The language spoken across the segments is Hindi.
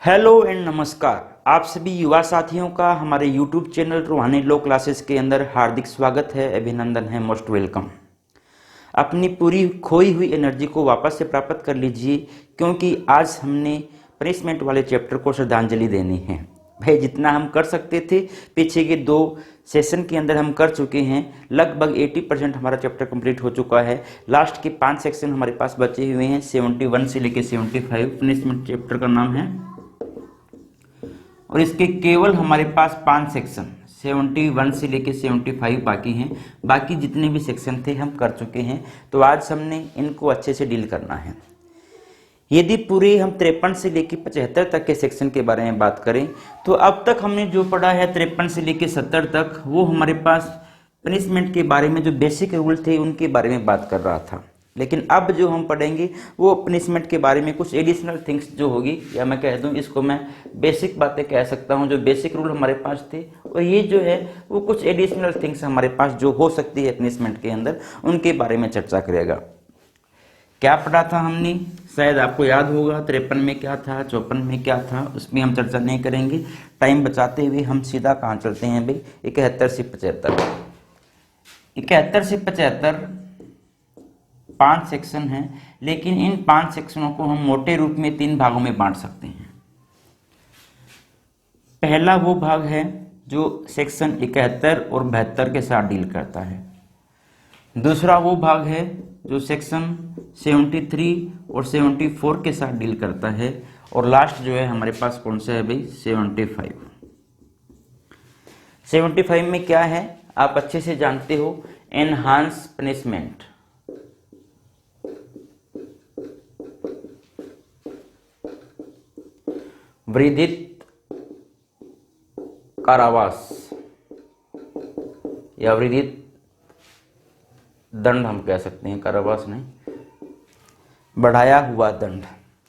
हेलो एंड नमस्कार। आप सभी युवा साथियों का हमारे YouTube चैनल रूहानी लो क्लासेस के अंदर हार्दिक स्वागत है, अभिनंदन है, मोस्ट वेलकम। अपनी पूरी खोई हुई एनर्जी को वापस से प्राप्त कर लीजिए, क्योंकि आज हमने पनिशमेंट वाले चैप्टर को श्रद्धांजलि देनी है। भाई जितना हम कर सकते थे पीछे के 2 सेशन के अंदर हम कर चुके हैं। लगभग 80% हमारा चैप्टर कंप्लीट हो चुका है। लास्ट के 5 सेक्शन हमारे पास बचे हुए हैं, 71 से लेकर 75 पनिशमेंट चैप्टर का नाम है। और इसके केवल हमारे पास 5 सेक्शन 71 से लेके 75 बाकी हैं। बाकी जितने भी सेक्शन थे हम कर चुके हैं, तो आज हमने इनको अच्छे से डील करना है। यदि पूरे हम 53 से लेके 75 तक के सेक्शन के बारे में बात करें, तो अब तक हमने जो पढ़ा है 53 से लेके 70 तक, वो हमारे पास पनिशमेंट के बारे में जो बेसिक रूल थे उनके बारे में बात कर रहा था। लेकिन अब जो हम पढ़ेंगे वो पनिशमेंट के बारे में कुछ एडिशनल थिंग्स जो होगी, या मैं कह दूं इसको मैं बेसिक बातें कह सकता हूं, जो बेसिक रूल हमारे पास थे, और ये जो है वो कुछ एडिशनल थिंग्स हमारे पास जो हो सकती है पनिशमेंट के अंदर, उनके बारे में चर्चा करेगा। क्या पढ़ा था हमने, शायद आपको याद होगा 53 में क्या था, 54 में क्या था, उसमें हम चर्चा नहीं करेंगे। टाइम बचाते हुए हम सीधा कहाँ चलते हैं भाई, 71 से 75। 71 से 75 5 सेक्शन हैं, लेकिन इन 5 सेक्शनों को हम मोटे रूप में 3 भागों में बांट सकते हैं। पहला वो भाग है जो सेक्शन 71 और 72 के साथ डील करता है। दूसरा वो भाग है जो सेक्शन 73 और 74 के साथ डील करता है। और लास्ट जो है हमारे पास कौन सा है भाई, 75। 75 में क्या है आप अच्छे से जानते हो, एनहांस पनिशमेंट। वृद्धित कारावास या वृद्धित दंड हम कह सकते हैं, कारावास नहीं, बढ़ाया हुआ दंड।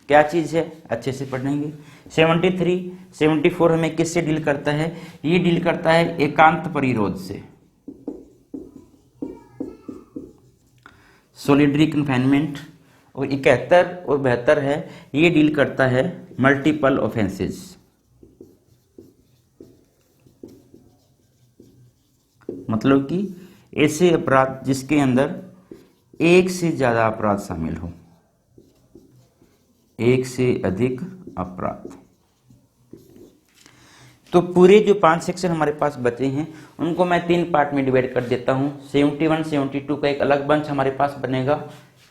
क्या चीज है अच्छे से पढ़ेंगे। 73 74 हमें किससे डील करता है, ये डील करता है एकांत परिरोध से, सॉलिडरी कन्फाइनमेंट। और 71 और 72 है, ये डील करता है मल्टीपल ऑफेंसेस, मतलब कि ऐसे अपराध जिसके अंदर एक से ज्यादा अपराध शामिल हो, एक से अधिक अपराध। तो पूरे जो 5 सेक्शन हमारे पास बचे हैं उनको मैं 3 पार्ट में डिवाइड कर देता हूं। 71 72 का एक अलग बंच हमारे पास बनेगा,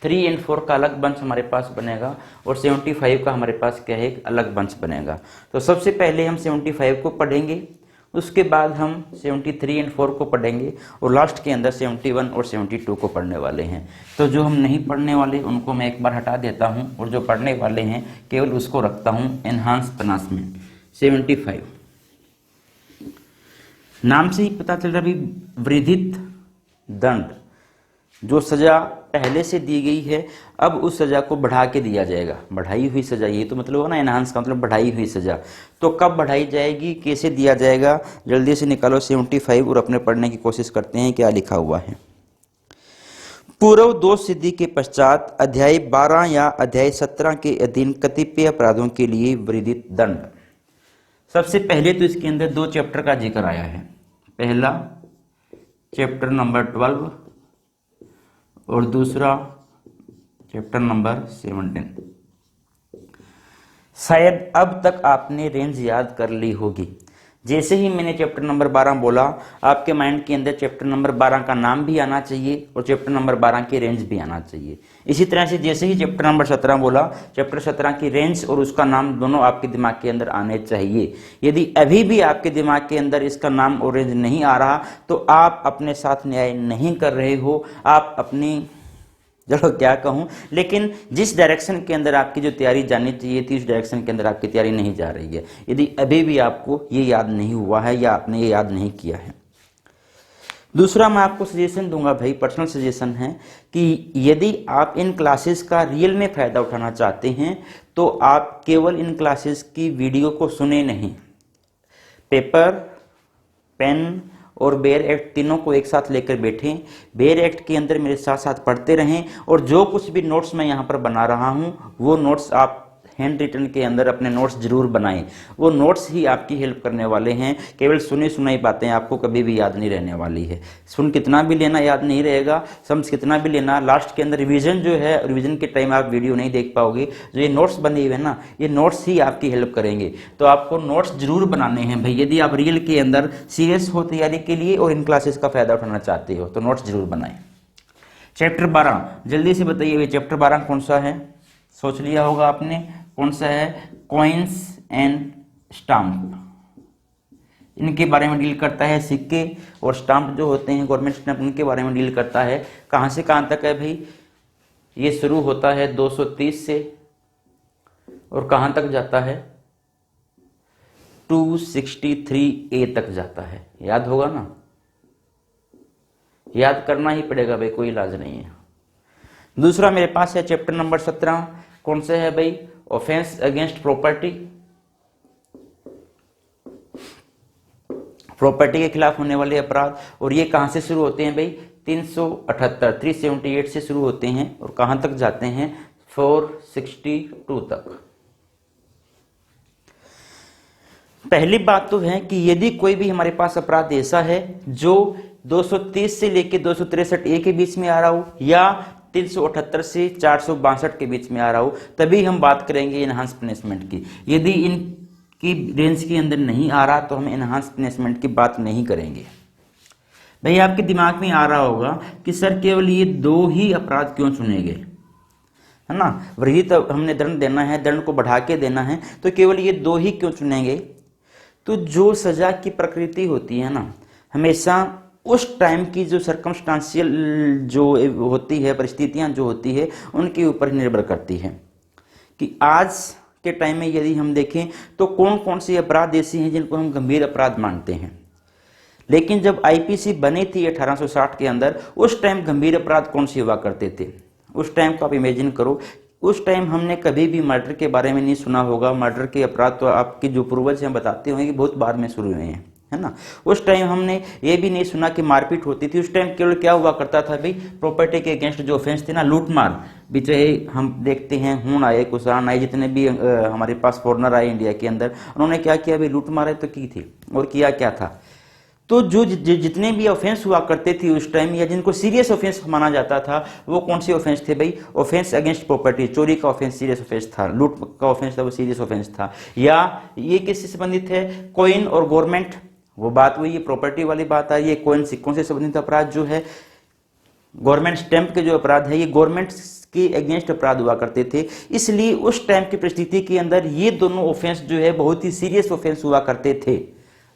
3 और 4 का अलग बंच हमारे पास बनेगा, और 75 का हमारे पास क्या है, एक अलग बंच बनेगा। तो सबसे पहले हम 75 को पढ़ेंगे, उसके बाद हम 73 और 4 को पढ़ेंगे, और लास्ट के अंदर 71 और 72 को पढ़ने वाले हैं। तो जो हम नहीं पढ़ने वाले उनको मैं एक बार हटा देता हूं, और जो पढ़ने वाले हैं केवल उसको रखता हूं, एनहांस पनिशमेंट 75। नाम से ही पता चल रहा है वृद्धित दंड, जो सजा पहले से दी गई है अब उस सजा को बढ़ा के दिया जाएगा। बढ़ाई हुई सजा, ये तो मतलब है ना एनहांस का मतलब बढ़ाई हुई सजा। तो कब बढ़ाई जाएगी, कैसे दिया जाएगा, जल्दी से निकालो 75 और अपने पढ़ने की कोशिश करते हैं क्या लिखा हुआ है। पूर्व दोष सिद्धि के पश्चात अध्याय 12 या अध्याय 17 के अधीन कतिपय अपराधों के लिए वृद्धित दंड। सबसे पहले तो इसके अंदर 2 चैप्टर का जिक्र आया है। पहला चैप्टर नंबर 12 और दूसरा चैप्टर नंबर 17। शायद अब तक आपने रेंज याद कर ली होगी। जैसे ही मैंने चैप्टर नंबर 12 बोला, आपके माइंड के अंदर चैप्टर नंबर 12 का नाम भी आना चाहिए और चैप्टर नंबर 12 की रेंज भी आना चाहिए। इसी तरह से जैसे ही चैप्टर नंबर 17 बोला, चैप्टर 17 की रेंज और उसका नाम दोनों आपके दिमाग के अंदर आने चाहिए। यदि अभी भी आपके दिमाग के अंदर इसका नाम और रेंज नहीं आ रहा, तो आप अपने साथ न्याय नहीं कर रहे हो। आप अपनी, चलो क्या कहूं, लेकिन जिस डायरेक्शन के अंदर आपकी जो तैयारी जानी चाहिए थी, उस डायरेक्शन के अंदर आपकी तैयारी नहीं जा रही है, यदि अभी भी आपको ये याद नहीं हुआ है या आपने ये याद नहीं किया है। दूसरा मैं आपको सजेशन दूंगा भाई, पर्सनल सजेशन है कि यदि आप इन क्लासेस का रियल में फायदा उठाना चाहते हैं, तो आप केवल इन क्लासेस की वीडियो को सुने नहीं, पेपर, पेन और बेयर एक्ट तीनों को एक साथ लेकर बैठें। बेयर एक्ट के अंदर मेरे साथ साथ पढ़ते रहें, और जो कुछ भी नोट्स मैं यहाँ पर बना रहा हूँ वो नोट्स आप हैंड रिटन के अंदर अपने नोट्स जरूर बनाएं। वो नोट्स ही आपकी हेल्प करने वाले हैं। केवल सुनी सुनाई बातें आपको कभी भी याद नहीं रहने वाली है। सुन कितना भी लेना याद नहीं रहेगा, समझ कितना भी लेना, लास्ट के अंदर रिवीजन जो है, रिवीजन के टाइम आप वीडियो नहीं देख पाओगे। जो ये नोट्स बने हुए हैं ना, ये नोट्स ही आपकी हेल्प करेंगे। तो आपको नोट्स जरूर बनाने हैं भाई, यदि आप रियल के अंदर सीरियस हो तैयारी के लिए और इन क्लासेस का फायदा उठाना चाहते हो तो नोट्स जरूर बनाएं। चैप्टर 12 जल्दी से बताइए भाई, चैप्टर 12 कौन सा है? सोच लिया होगा आपने कौन सा है? Coins and stamp. इनके बारे में डील करता है। सिक्के और स्टाम्प जो होते हैं, गवर्नमेंट स्टाम्प, उनके बारे में डील करता है। कहां से कहां तक है भाई? ये शुरू होता है 230 से और कहां तक जाता है? 263A तक जाता है। याद होगा ना, याद करना ही पड़ेगा भाई, कोई इलाज नहीं है। दूसरा मेरे पास है चैप्टर नंबर 17। कौन सा है भाई? Offence against property. प्रॉपर्टी के खिलाफ होने वाले अपराध। और ये कहां से शुरू होते हैं भाई? 378 से शुरू होते हैं और कहां तक जाते हैं? 462 तक। पहली बात तो है कि यदि कोई भी हमारे पास अपराध ऐसा है जो 230 से लेकर 263A के बीच में आ रहा हो या 378 से 462 के बीच में आ रहा हो, तभी हम बात करेंगे इनहांस पनिशमेंट की। यदि इनकी रेंज के अंदर नहीं आ रहा तो हम इनहांस पनिशमेंट की बात नहीं करेंगे। भाई आपके दिमाग में आ रहा होगा कि सर केवल ये 2 ही अपराध क्यों चुने गए, है ना? वृद्धि तो हमने दंड देना है, दंड को बढ़ा के देना है, तो केवल ये 2 ही क्यों चुनेंगे? तो जो सजा की प्रकृति होती है ना, हमेशा उस टाइम की जो सर्कमस्टांशियल जो होती है, परिस्थितियां जो होती है, उनके ऊपर निर्भर करती है। कि आज के टाइम में यदि हम देखें तो कौन कौन से अपराध ऐसे हैं जिनको हम गंभीर अपराध मानते हैं। लेकिन जब आईपीसी बनी थी 1860 के अंदर, उस टाइम गंभीर अपराध कौन से हुआ करते थे? उस टाइम को आप इमेजिन करो। उस टाइम हमने कभी भी मर्डर के बारे में नहीं सुना होगा। मर्डर के अपराध तो आपके जो पूर्वज हैं बताते होंगे कि बहुत बाद में शुरू हुए हैं, है ना? उस टाइम हमने ये भी नहीं सुना कि मारपीट होती थी। उस टाइम केवल क्या हुआ करता था भाई? प्रॉपर्टी के अगेंस्ट जो ऑफेंस थे ना, लूट मार भी, चाहे हम देखते हैं हूण आए, कुषाण आए, जितने भी हमारे पास फॉरनर आए इंडिया के अंदर, उन्होंने क्या किया भाई? लूट मारे तो की थी। और किया क्या था? तो जो जितने भी ऑफेंस हुआ करते थे उस टाइम, या जिनको सीरियस ऑफेंस माना जाता था, वो कौन से ऑफेंस थे भाई? Offence against property. चोरी का ऑफेंस सीरियस ऑफेंस था, लूट का ऑफेंस था वो सीरियस ऑफेंस था। या ये किससे संबंधित है? कॉइन और गवर्नमेंट, वो बात हुई, ये प्रॉपर्टी वाली बात आई। ये कॉइन सिक्कों से संबंधित अपराध जो है, गवर्नमेंट स्टैंप के जो अपराध है, ये गवर्नमेंट के अगेंस्ट अपराध हुआ करते थे। इसलिए उस टाइम की परिस्थिति के अंदर ये दोनों ऑफेंस जो है बहुत ही सीरियस ऑफेंस हुआ करते थे।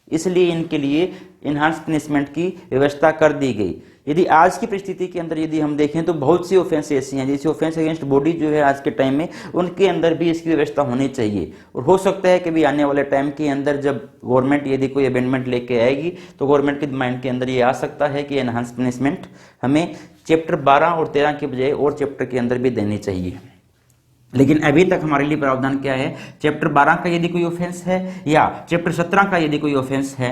इसलिए इनके लिए इनहांस पनिशमेंट की व्यवस्था कर दी गई। यदि आज की परिस्थिति के अंदर यदि हम देखें तो बहुत सी ऑफेंस ऐसी हैं, जैसे ऑफेंस अगेंस्ट बॉडी जो है आज के टाइम में, उनके अंदर भी इसकी व्यवस्था होनी चाहिए। और हो सकता है कि भी आने वाले टाइम के अंदर जब गवर्नमेंट यदि कोई अमेंडमेंट लेके आएगी तो गवर्नमेंट के माइंड के अंदर ये आ सकता है कि इनहांस पनिशमेंट हमें चैप्टर 12 और 13 के बजाय और चैप्टर के अंदर भी देनी चाहिए। लेकिन अभी तक हमारे लिए प्रावधान क्या है? चैप्टर 12 का यदि कोई ऑफेंस है या चैप्टर 17 का यदि कोई ऑफेंस है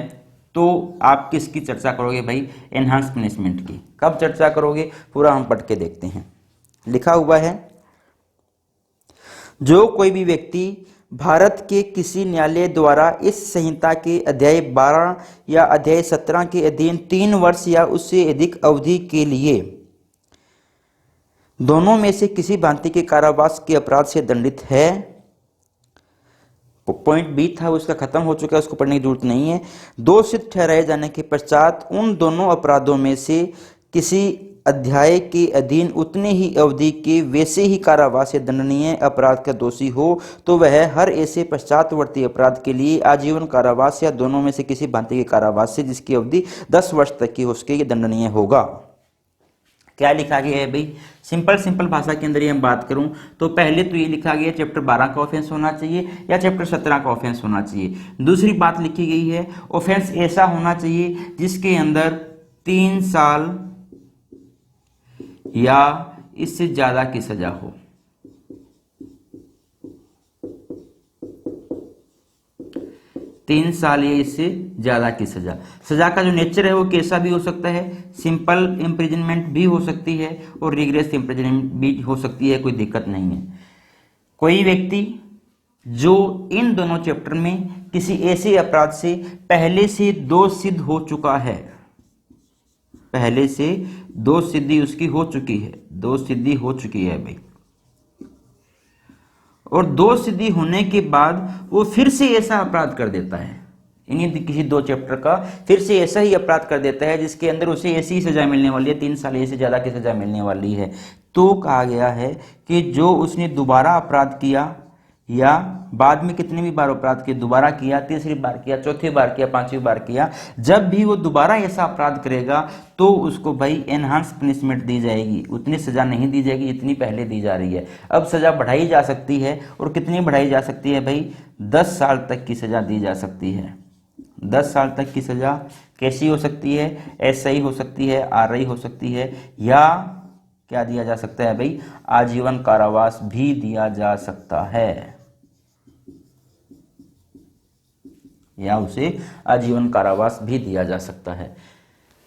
तो आप किसकी चर्चा करोगे भाई? एनहांस पनिशमेंट की। कब चर्चा करोगे? पूरा हम पढ़ के देखते हैं। लिखा हुआ है, जो कोई भी व्यक्ति भारत के किसी न्यायालय द्वारा इस संहिता के अध्याय 12 या अध्याय 17 के अधीन 3 वर्ष या उससे अधिक अवधि के लिए दोनों में से किसी भांति के कारावास के अपराध से दंडित है। पॉइंट बी था उसका खत्म हो चुका है, उसको पढ़ने की जरूरत नहीं है। दोषित ठहराए जाने के पश्चात उन दोनों अपराधों में से किसी अध्याय के अधीन उतने ही अवधि के वैसे ही कारावास या दंडनीय अपराध का दोषी हो तो वह हर ऐसे पश्चातवर्ती अपराध के लिए आजीवन कारावास या दोनों में से किसी भांति के कारावास से जिसकी अवधि 10 वर्ष तक की हो सके ये दंडनीय होगा। क्या लिखा गया है भाई? सिंपल भाषा के अंदर ये हम बात करूं तो पहले तो ये लिखा गया चैप्टर 12 का ऑफेंस होना चाहिए या चैप्टर 17 का ऑफेंस होना चाहिए। दूसरी बात लिखी गई है ऑफेंस ऐसा होना चाहिए जिसके अंदर 3 साल या इससे ज्यादा की सजा हो। तीन साल या इससे ज्यादा की सजा। सजा का जो नेचर है वो कैसा भी हो सकता है, सिंपल इम्प्रिजनमेंट भी हो सकती है और रिग्रेस इम्प्रिजनमेंट भी हो सकती है, कोई दिक्कत नहीं है। कोई व्यक्ति जो इन दोनों चैप्टर में किसी ऐसे अपराध से पहले से दोष सिद्ध हो चुका है, पहले से दोष सिद्धि उसकी हो चुकी है, दोष सिद्धि हो चुकी है भाई, और दोष सिद्धि होने के बाद वो फिर से ऐसा अपराध कर देता है, इन्हीं किसी दो चैप्टर का फिर से ऐसा ही अपराध कर देता है जिसके अंदर उसे ऐसी ही सजा मिलने वाली है, 3 साल या से ज्यादा की सजा मिलने वाली है, तो कहा गया है कि जो उसने दोबारा अपराध किया या बाद में कितने भी बार अपराध किया, दोबारा किया, तीसरी बार किया, चौथी बार किया, पांचवी बार किया, जब भी वो दोबारा ऐसा अपराध करेगा तो उसको भाई एनहांस पनिशमेंट दी जाएगी, उतनी सजा नहीं दी जाएगी जितनी पहले दी जा रही है। अब सजा बढ़ाई जा सकती है, और कितनी बढ़ाई जा सकती है भाई, 10 साल तक की सजा दी जा सकती है। 10 साल तक की सजा कैसी हो सकती है, SI हो सकती है, RI हो सकती है, या क्या दिया जा सकता है भाई, आजीवन कारावास भी दिया जा सकता है, या उसे आजीवन कारावास भी दिया जा सकता है।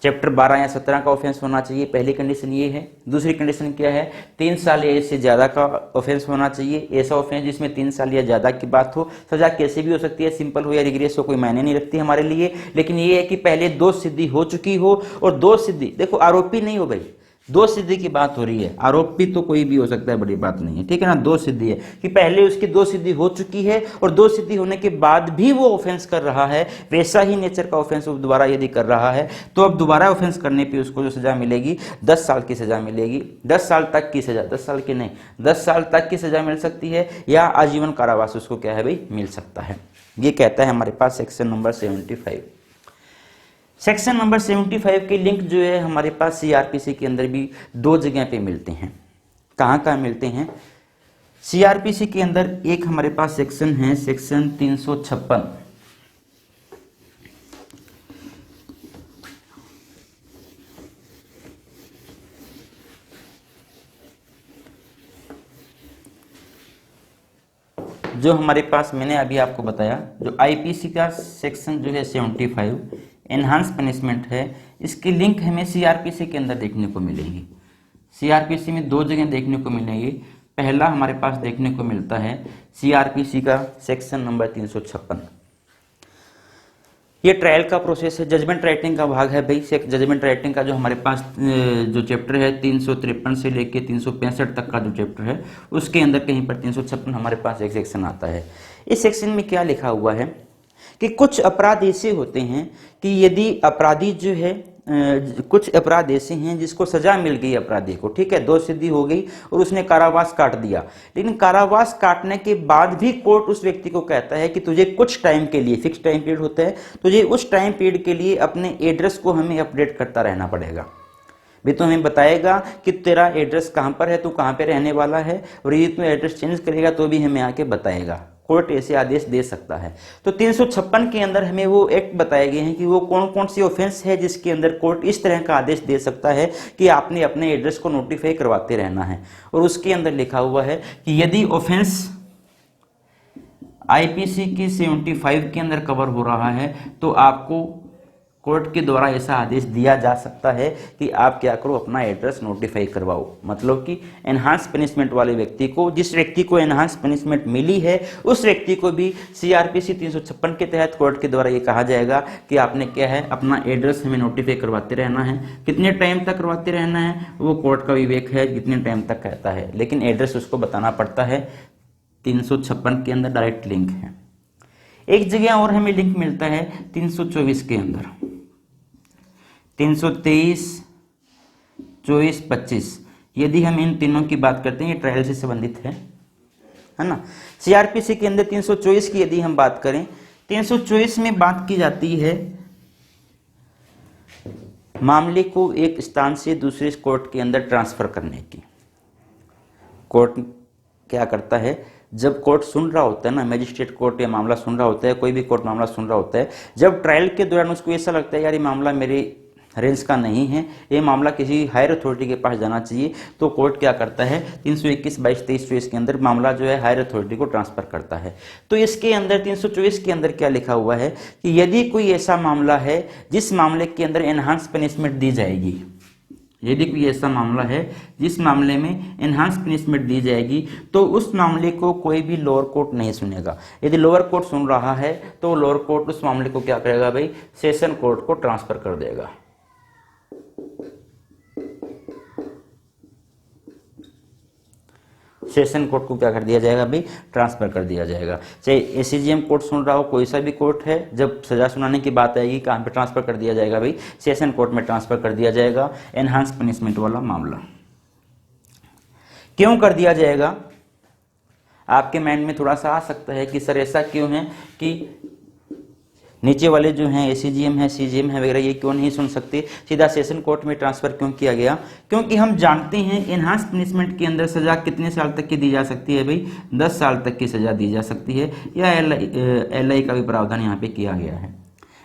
चैप्टर 12 या 17 का ऑफेंस होना चाहिए, पहली कंडीशन ये है। दूसरी कंडीशन क्या है, 3 साल या इससे ज्यादा का ऑफेंस होना चाहिए, ऐसा ऑफेंस जिसमें 3 साल या ज्यादा की बात हो। सजा कैसे भी हो सकती है, सिंपल हो या रिग्रेस हो, कोई मायने नहीं रखती हमारे लिए, लेकिन ये है कि पहले दोष सिद्धि हो चुकी हो, और दोष सिद्धि देखो आरोपी नहीं हो भाई, दोष सिद्धि की बात हो रही है, आरोपी तो कोई भी हो सकता है, बड़ी बात नहीं है, ठीक है ना। दोष सिद्धि है कि पहले उसकी दोष सिद्धि हो चुकी है, और दोष सिद्धि होने के बाद भी वो ऑफेंस कर रहा है, वैसा ही नेचर का ऑफेंस वो दोबारा यदि कर रहा है, तो अब दोबारा ऑफेंस करने पे उसको जो सजा मिलेगी 10 साल की सजा मिलेगी, 10 साल तक की सजा, 10 साल की नहीं 10 साल तक की सजा मिल सकती है, या आजीवन कारावास उसको क्या है भाई, मिल सकता है। ये कहता है हमारे पास सेक्शन नंबर 75। सेक्शन नंबर 75 के लिंक जो है हमारे पास CRPC के अंदर भी 2 जगह पे मिलते हैं। कहाँ कहाँ मिलते हैं, CRPC के अंदर एक हमारे पास सेक्शन है, सेक्शन 356, जो हमारे पास मैंने अभी आपको बताया, जो IPC का सेक्शन जो है 75 एनहांस पनिशमेंट है, इसकी लिंक हमें CRPC के अंदर देखने को मिलेगी। CRPC में 2 जगह देखने को मिलेगी। पहला हमारे पास देखने को मिलता है CRPC का सेक्शन नंबर 356, ये ट्रायल का प्रोसेस है, जजमेंट राइटिंग का भाग है भाई। जजमेंट राइटिंग का जो हमारे पास जो चैप्टर है 353 से लेके 365 तक का जो चैप्टर है, उसके अंदर कहीं पर 356 हमारे पास एक सेक्शन आता है। इस सेक्शन में क्या लिखा हुआ है कि कुछ अपराध ऐसे होते हैं कि यदि अपराधी जो है कुछ अपराध ऐसे हैं जिसको सजा मिल गई अपराधी को, ठीक है, दोष सिद्धि हो गई और उसने कारावास काट दिया, लेकिन कारावास काटने के बाद भी कोर्ट उस व्यक्ति को कहता है कि तुझे कुछ टाइम के लिए, फिक्स टाइम पीरियड होता है, तुझे उस टाइम पीरियड के लिए अपने एड्रेस को हमें अपडेट करता रहना पड़ेगा। भी तो हमें बताएगा कि तेरा एड्रेस कहाँ पर है, तू कहाँ पे रहने वाला है, और यदि तू एड्रेस चेंज करेगा तो भी हमें आके बताएगा। कोर्ट ऐसे आदेश दे सकता है। तो 356 के अंदर हमें वो एक्ट बताए गए हैं कि वो कौन कौन सी ऑफेंस है जिसके अंदर कोर्ट इस तरह का आदेश दे सकता है कि आपने अपने एड्रेस को नोटिफाई करवाते रहना है। और उसके अंदर लिखा हुआ है कि यदि ऑफेंस IPC की 75 के अंदर कवर हो रहा है तो आपको कोर्ट के द्वारा ऐसा आदेश दिया जा सकता है कि आप क्या करो, अपना एड्रेस नोटिफाई करवाओ। मतलब कि एनहांस पनिशमेंट वाले व्यक्ति को, जिस व्यक्ति को एनहांस पनिशमेंट मिली है, उस व्यक्ति को भी CRPC 356 के तहत कोर्ट के द्वारा ये कहा जाएगा कि आपने क्या है, अपना एड्रेस हमें नोटिफाई करवाते रहना है। कितने टाइम तक करवाते रहना है वो कोर्ट का विवेक है, कितने टाइम तक कहता है, लेकिन एड्रेस उसको बताना पड़ता है। 356 के अंदर डायरेक्ट लिंक है। एक जगह और हमें लिंक मिलता है 324 के अंदर, 323, 24, 25। यदि हम इन तीनों की बात करते हैं, ये ट्रायल से संबंधित है ना। CRPC के अंदर 324 की यदि हम बात करें, 324 में बात की जाती है मामले को एक स्थान से दूसरे कोर्ट के अंदर ट्रांसफर करने की। कोर्ट क्या करता है, जब कोर्ट सुन रहा होता है ना, मजिस्ट्रेट कोर्ट या मामला सुन रहा होता है, कोई भी कोर्ट मामला सुन रहा होता है, जब ट्रायल के दौरान उसको ऐसा लगता है यार ये मामला मेरे रेंज का नहीं है, ये मामला किसी हायर अथॉरिटी के पास जाना चाहिए, तो कोर्ट क्या करता है 321, 22, 23, 24 के अंदर मामला जो है हायर अथॉरिटी को ट्रांसफर करता है। तो इसके अंदर 324 के अंदर क्या लिखा हुआ है कि यदि कोई ऐसा मामला है जिस मामले के अंदर एनहांस पनिशमेंट दी जाएगी, यदि कोई ऐसा मामला है जिस मामले में एनहांस पनिशमेंट दी जाएगी तो उस मामले को कोई भी लोअर कोर्ट नहीं सुनेगा। यदि लोअर कोर्ट सुन रहा है तो लोअर कोर्ट उस मामले को क्या करेगा भाई, सेशन कोर्ट को ट्रांसफर कर देगा। सेशन कोर्ट को क्या कर दिया जाएगा भाई, ट्रांसफर कर दिया जाएगा। चाहे एसीजीएम कोर्ट सुन रहा हो, कोई सा भी कोर्ट है, जब सजा सुनाने की बात आएगी कहाँ पे ट्रांसफर कर दिया जाएगा भाई, सेशन कोर्ट में ट्रांसफर कर दिया जाएगा एनहांस पनिशमेंट वाला मामला। क्यों कर दिया जाएगा, आपके माइंड में थोड़ा सा आ सकता है कि सर ऐसा क्यों है कि नीचे वाले जो हैं एसीजीएम है, सीजीएम है वगैरह, ये क्यों नहीं सुन सकते, सीधा सेशन कोर्ट में ट्रांसफर क्यों किया गया? क्योंकि हम जानते हैं एनहांस पनिशमेंट के अंदर सजा कितने साल तक की दी जा सकती है भाई, 10 साल तक की सजा दी जा सकती है, या एलआई का भी प्रावधान यहाँ पे किया गया है।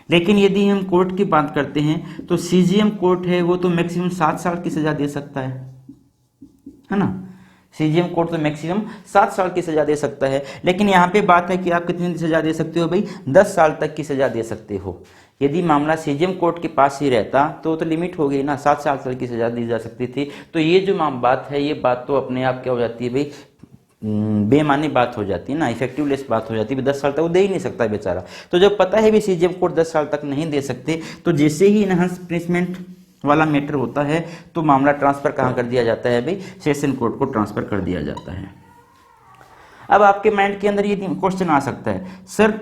लेकिन यदि हम कोर्ट की बात करते हैं तो सीजीएम कोर्ट है वो तो मैक्सिमम 7 साल की सजा दे सकता है ना। सीजीएम कोर्ट तो मैक्सिमम 7 साल की सजा दे सकता है, लेकिन यहाँ पे बात है कि आप कितनी सजा दे सकते हो भाई, 10 साल तक की सजा दे सकते हो। यदि मामला सीजीएम कोर्ट के पास ही रहता तो लिमिट हो गई ना, 7 साल की सजा दी जा सकती थी। तो ये जो बात है, ये बात तो अपने आप क्या हो जाती है भाई, बेमानी बात हो जाती है ना, इफेक्टिवलेस बात हो जाती है। 10 साल तक वो दे ही नहीं सकता बेचारा। तो जब पता है भी सीजीएम कोर्ट 10 साल तक नहीं दे सकते, तो जैसे ही एनहांस पनिशमेंट वाला मैटर होता है तो मामला ट्रांसफर कहाँ कर दिया जाता है भाई, सेशन कोर्ट को ट्रांसफर कर दिया जाता है। अब आपके माइंड के अंदर ये क्वेश्चन आ सकता है, सर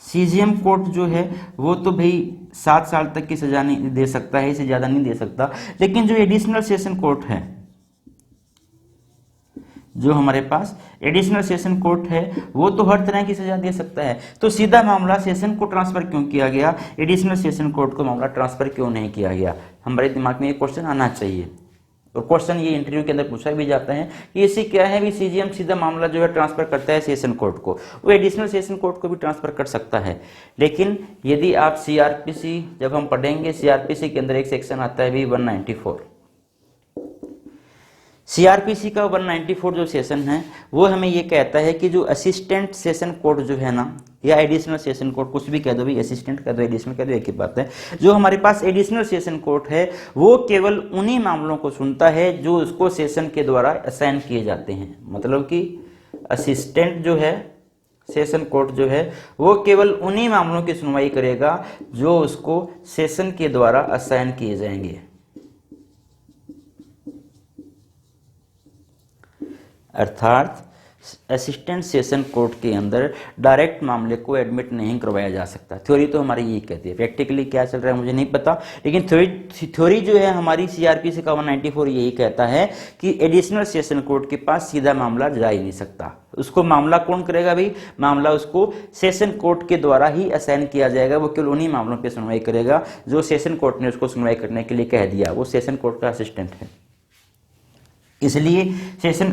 सीजीएम कोर्ट जो है वो तो भाई 7 साल तक की सजा नहीं दे सकता है, इससे ज़्यादा नहीं दे सकता, लेकिन जो एडिशनल सेशन कोर्ट है, जो हमारे पास एडिशनल सेशन कोर्ट है वो तो हर तरह की सजा दे सकता है। तो सीधा मामला सेशन को ट्रांसफर क्यों किया गया, एडिशनल सेशन कोर्ट को मामला ट्रांसफर क्यों नहीं किया गया? हमारे दिमाग में ये क्वेश्चन आना चाहिए। और क्वेश्चन ये इंटरव्यू के अंदर पूछा भी जाता है कि इससे क्या है भी, सीजीएम सीधा मामला जो है ट्रांसफर करता है सेशन कोर्ट को, वो एडिशनल सेशन कोर्ट को भी ट्रांसफर कर सकता है। लेकिन यदि आप सीआरपीसी जब हम पढ़ेंगे, सीआरपीसी के अंदर एक सेक्शन आता है भी 194। सीआरपीसी का 194 जो सेशन है वो हमें ये कहता है कि जो असिस्टेंट सेशन कोर्ट जो है ना, या एडिशनल सेशन कोर्ट, कुछ भी कह दो भाई, असिस्टेंट कह दो, एडिशनल कह दो, एक ही बात है। जो हमारे पास एडिशनल सेशन कोर्ट है वो केवल उन्हीं मामलों को सुनता है जो उसको सेशन के द्वारा असाइन किए जाते हैं। मतलब कि असिस्टेंट जो है सेशन कोर्ट जो है वो केवल उन्हीं मामलों की सुनवाई करेगा जो उसको सेशन के द्वारा असाइन किए जाएंगे। अर्थात असिस्टेंट सेशन कोर्ट के अंदर डायरेक्ट मामले को एडमिट नहीं करवाया जा सकता। थ्योरी तो हमारी यही कहती है, प्रैक्टिकली क्या चल रहा है मुझे नहीं पता, लेकिन थ्योरी जो है हमारी सीआरपीसी का 194 यही कहता है कि एडिशनल सेशन कोर्ट के पास सीधा मामला जा ही नहीं सकता। उसको मामला कौन करेगा भाई, मामला उसको सेशन कोर्ट के द्वारा ही असाइन किया जाएगा। वो केवल उन्हीं मामलों पर सुनवाई करेगा जो सेशन कोर्ट ने उसको सुनवाई करने के लिए कह दिया। वो सेशन कोर्ट का असिस्टेंट है, इसलिए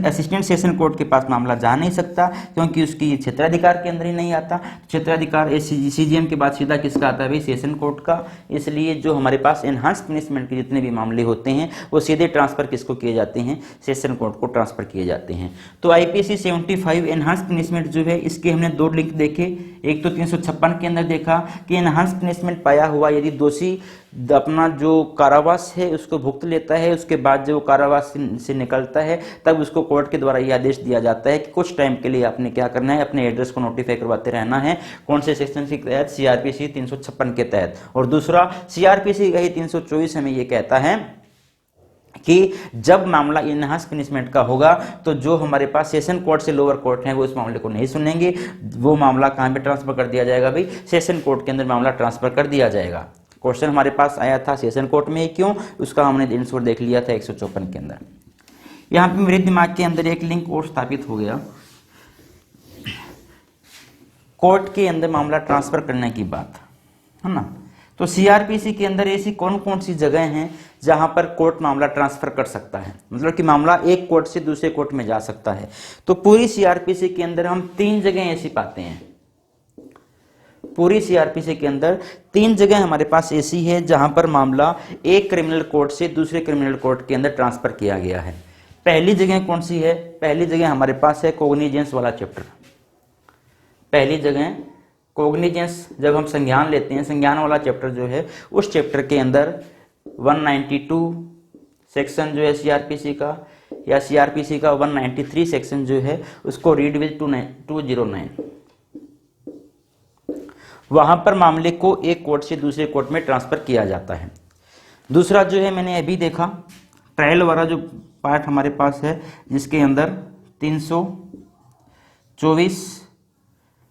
असिस्टेंट सेशन कोर्ट के पास मामला जा नहीं सकता, क्योंकि उसकी क्षेत्राधिकार के अंदर ही नहीं आता। क्षेत्राधिकार सीजीएम के बाद सीधा किसका आता है भाई, सेशन कोर्ट का। इसलिए जो हमारे पास एनहांस पनिशमेंट के जितने भी मामले होते हैं वो सीधे ट्रांसफर किसको किए जाते हैं, सेशन कोर्ट को ट्रांसफर किए जाते हैं। तो आईपीसी 75 एनहांस पनिशमेंट जो है इसके हमने 2 लिंक देखे। एक तो 356 के अंदर देखा कि एनहांस पनिशमेंट पाया हुआ यदि दोषी अपना जो कारावास है उसको भुगत लेता है, उसके बाद जो कारावास से निकलता है तब उसको कोर्ट के द्वारा यह आदेश दिया जाता है कि कुछ टाइम के लिए आपने क्या करना है, अपने एड्रेस को नोटिफाई करवाते रहना है। कौन से सेक्शन के तहत, सीआरपीसी 356 के तहत। और दूसरा सीआरपीसी का ही 324 हमें ये कहता है कि जब मामला एनहांस पनिशमेंट का होगा तो जो हमारे पास सेशन कोर्ट से लोअर कोर्ट है वो उस मामले को नहीं सुनेंगे। वो मामला कहाँ पे ट्रांसफर कर दिया जाएगा भाई, सेशन कोर्ट के अंदर मामला ट्रांसफर कर दिया जाएगा। क्वेश्चन हमारे पास आया था सेशन कोर्ट में, क्यों, उसका हमने आंसर देख लिया था 154 के अंदर। यहाँ पे मेरे दिमाग के अंदर एक लिंक और स्थापित हो गया, कोर्ट के अंदर मामला ट्रांसफर करने की बात है ना। तो सीआरपीसी के अंदर ऐसी कौन कौन सी जगह हैं जहां पर कोर्ट मामला ट्रांसफर कर सकता है, मतलब कि मामला एक कोर्ट से दूसरे कोर्ट में जा सकता है। तो पूरी सीआरपीसी के अंदर हम 3 जगह ऐसी पाते हैं। पूरी सीआरपीसी के अंदर 3 जगह हमारे पास ऐसी है जहां पर मामला एक क्रिमिनल कोर्ट से दूसरे क्रिमिनल कोर्ट के अंदर ट्रांसफर किया गया है। पहली जगह कौन सी है, पहली जगह हमारे पास है कोग्निजेंस वाला चैप्टर। पहली जगह कोग्निजेंस, जब हम संज्ञान लेते हैं, संज्ञान वाला चैप्टर जो है उस चैप्टर के अंदर 192 सेक्शन जो है सीआरपीसी का, या सीआरपीसी का 193 सेक्शन जो है उसको रीड विद 209, वहां पर मामले को एक कोर्ट से दूसरे कोर्ट में ट्रांसफर किया जाता है। दूसरा जो है मैंने अभी देखा ट्रायल वाला जो पार्ट हमारे पास है, जिसके अंदर 324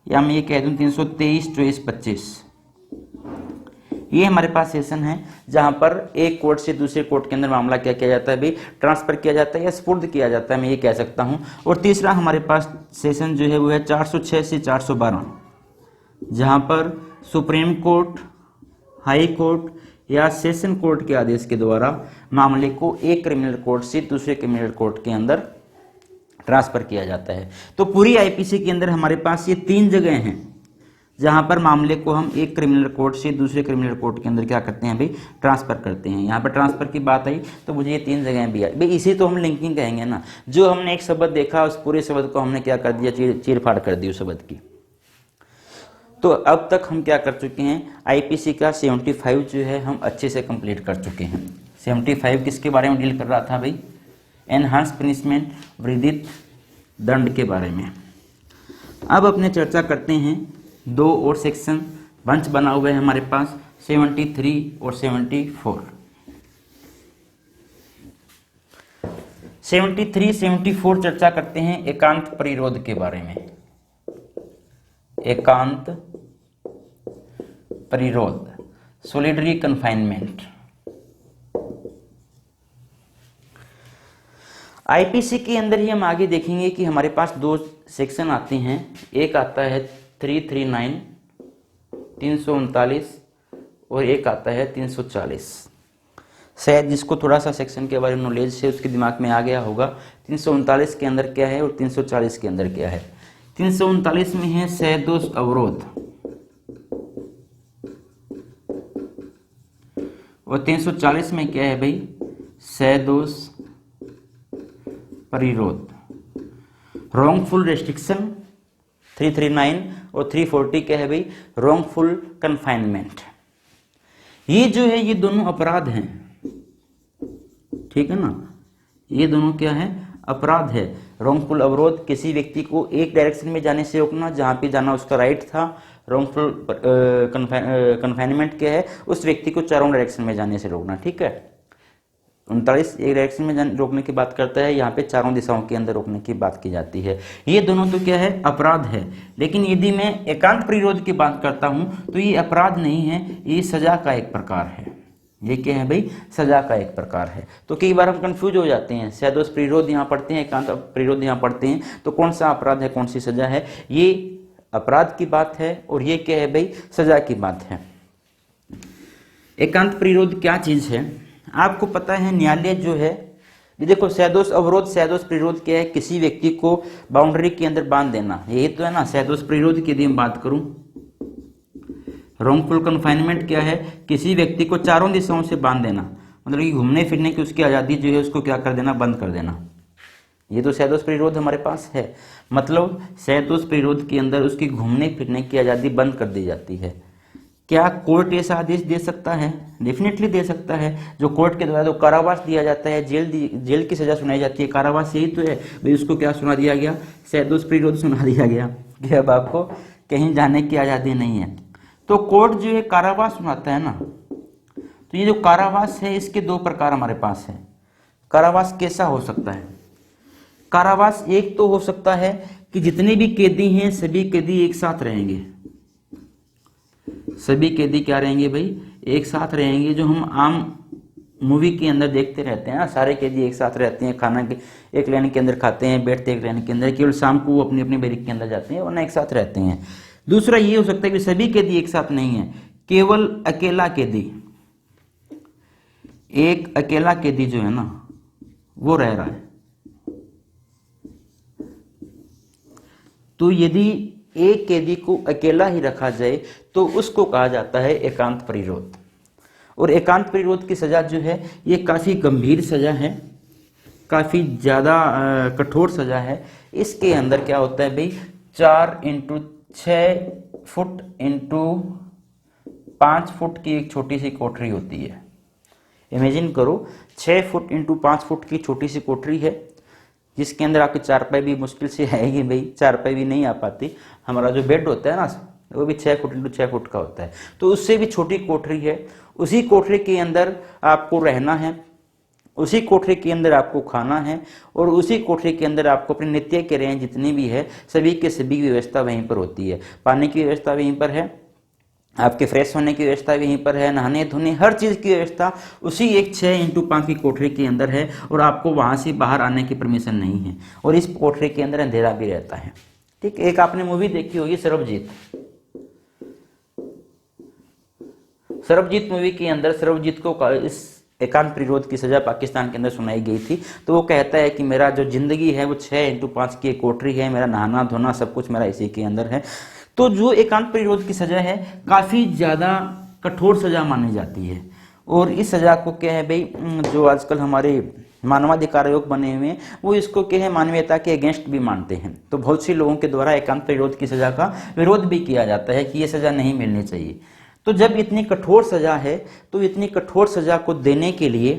या मैं ये कह दूं 323, 24, 25 ये हमारे पास सेशन है जहां पर एक कोर्ट से दूसरे कोर्ट के अंदर मामला क्या किया जाता है भाई, ट्रांसफर किया जाता है या स्पुर्द किया जाता है, मैं ये कह सकता हूं। और तीसरा हमारे पास सेशन जो है वो है 406 से 412, जहां पर सुप्रीम कोर्ट, हाई कोर्ट या सेशन कोर्ट के आदेश के द्वारा मामले को एक क्रिमिनल कोर्ट से दूसरे क्रिमिनल कोर्ट के अंदर ट्रांसफर किया जाता है। तो पूरी आईपीसी के अंदर हमारे पास ये 3 जगह हैं जहां पर मामले को हम एक क्रिमिनल कोर्ट से दूसरे क्रिमिनल कोर्ट के अंदर क्या करते हैं भाई, ट्रांसफर करते हैं। यहाँ पर ट्रांसफर की बात आई तो मुझे ये 3 जगह भी आई भाई, इसी तो हम लिंकिंग कहेंगे ना। जो हमने एक शब्द देखा उस पूरे शब्द को हमने क्या कर दिया, चीर फाड़ कर दी उस शब्द की। तो अब तक हम क्या कर चुके हैं, आईपीसी का 75 जो है हम अच्छे से कंप्लीट कर चुके हैं। 75 किसके बारे में डील कर रहा था भाई, एनहांस पनिशमेंट, वृद्धित दंड के बारे में। अब अपने चर्चा करते हैं 2 और सेक्शन बंच बना हुआ है हमारे पास 73 और 74। 73, 74 चर्चा करते हैं एकांत परिरोध के बारे में। एकांत परिरोध, सोलिडरी कन्फाइनमेंट। आईपीसी के अंदर ही हम आगे देखेंगे कि हमारे पास 2 सेक्शन आते हैं। एक आता है 339, 339 और एक आता है 340। शायद जिसको थोड़ा सा सेक्शन के बारे में नॉलेज है उसके दिमाग में आ गया होगा 339 के अंदर क्या है और 340 के अंदर क्या है। 339 में है सह-दोष अवरोध और 340 में क्या है भाई, सह-दोष परिरोध। रॉन्गफुल रेस्ट्रिक्शन 339 और 340 क्या है भाई, रॉन्गफुल कन्फाइनमेंट। ये जो है ये दोनों अपराध हैं, ठीक है ना। ये दोनों क्या है, अपराध है। रॉन्गफुल अवरोध, किसी व्यक्ति को एक डायरेक्शन में जाने से रोकना जहां पे जाना उसका राइट था। रॉन्गफुल कन्फाइनमेंट क्या है, उस व्यक्ति को चारों डायरेक्शन में जाने से रोकना, ठीक है। 39 एक डायरेक्शन में रोकने की बात करता है, यहाँ पे चारों दिशाओं के अंदर रोकने की बात की जाती है। ये दोनों तो क्या है, अपराध है। लेकिन यदि मैं एकांत परिरोध की बात करता हूं तो ये अपराध नहीं है, ये सजा का एक प्रकार है। ये क्या है भाई, सजा का एक प्रकार है। तो कई बार हम कंफ्यूज हो जाते हैं, सह-दोष परिरोध यहाँ पढ़ते हैं, एकांत परिरोध यहाँ पढ़ते हैं, तो कौन सा अपराध है कौन सी सजा है। ये अपराध की बात है और ये क्या है भाई, सजा की बात है। एकांत परिरोध क्या चीज है आपको पता है। न्यायालय जो है, देखो सह-दोष अवरोध, सह-दोष परिरोध क्या है, किसी व्यक्ति को बाउंड्री के अंदर बांध देना, यही तो है ना सह-दोष परिरोध की। यदि मैं बात करूं रॉन्गफुल कन्फाइनमेंट क्या है, किसी व्यक्ति को चारों दिशाओं से बांध देना, मतलब कि घूमने फिरने की उसकी आज़ादी जो है उसको क्या कर देना, बंद कर देना। ये तो सह-दोष परिरोध हमारे पास है। मतलब सह-दोष परिरोध के अंदर उसकी घूमने फिरने की आज़ादी बंद कर दी जाती है। क्या कोर्ट ऐसा आदेश दे सकता है? डेफिनेटली दे सकता है। जो कोर्ट के द्वारा तो कारावास दिया जाता है, जेल की सजा सुनाई जाती है, कारावास यही तो है भाई। उसको क्या सुना दिया गया, सह-दोष परिरोध सुना दिया गया कि अब आपको कहीं जाने की आज़ादी नहीं है। तो कोर्ट जो है कारावास सुनाता है ना, तो ये जो कारावास है इसके 2 प्रकार हमारे पास है। कारावास कैसा हो सकता है, कारावास एक तो हो सकता है कि जितने भी कैदी हैं सभी कैदी एक साथ रहेंगे। सभी कैदी क्या रहेंगे भाई, एक साथ रहेंगे। जो हम आम मूवी के अंदर देखते रहते हैं ना, सारे कैदी एक साथ रहते हैं, खाना के एक लाइन के अंदर खाते हैं, बैठते एक लाइन के अंदर, केवल शाम को वो अपने अपने बैरिक के अंदर जाते हैं, वरना एक साथ रहते हैं। दूसरा ये हो सकता है कि सभी कैदी एक साथ नहीं है, केवल अकेला कैदी, एक अकेला कैदी जो है ना वो रह रहा है। तो यदि एक कैदी को अकेला ही रखा जाए तो उसको कहा जाता है एकांत परिरोध। और एकांत परिरोध की सजा जो है ये काफी गंभीर सजा है, काफी ज्यादा कठोर सजा है। इसके अंदर क्या होता है भाई, 4x6 फुट x 5 फुट की एक छोटी सी कोठरी होती है। इमेजिन करो 6 फुट इंटू 5 फुट की छोटी सी कोठरी है, जिसके अंदर आपकी चारपाई भी मुश्किल से आएगी भाई, चारपाई भी नहीं आ पाती। हमारा जो बेड होता है ना वो भी 6 फुट इंटू 6 फुट का होता है, तो उससे भी छोटी कोठरी है। उसी कोठरी के अंदर आपको रहना है, उसी कोठरी के अंदर आपको खाना है, और उसी कोठरी के अंदर आपको अपने नित्य क्रियाएं जितनी भी है सभी के सभी व्यवस्था वहीं पर होती है। पानी की व्यवस्था वहीं पर है, आपके फ्रेश होने की व्यवस्था भी यहीं पर है, नहाने धोने हर चीज़ की व्यवस्था उसी एक 6 इंटू 5 की कोठरी के अंदर है, और आपको वहाँ से बाहर आने की परमिशन नहीं है, और इस कोठरी के अंदर अंधेरा भी रहता है। ठीक, एक आपने मूवी देखी होगी सरबजीत। सरबजीत मूवी के अंदर सरबजीत को इस एकांत प्रतिरोध की सजा पाकिस्तान के अंदर सुनाई गई थी। तो वो कहता है कि मेरा जो जिंदगी है वो 6 इंटू 5 की एक कोठरी है, मेरा नहाना धोना सब कुछ मेरा इसी के अंदर है। तो जो एकांत प्रतिरोध की सजा है काफ़ी ज़्यादा कठोर सजा मानी जाती है, और इस सजा को क्या है भाई, जो आजकल हमारे मानवाधिकार आयोग बने हुए हैं वो इसको क्या है मानवीयता के अगेंस्ट भी मानते हैं। तो बहुत से लोगों के द्वारा एकांत प्रतिरोध की सजा का विरोध भी किया जाता है कि ये सजा नहीं मिलनी चाहिए। तो जब इतनी कठोर सजा है तो इतनी कठोर सजा को देने के लिए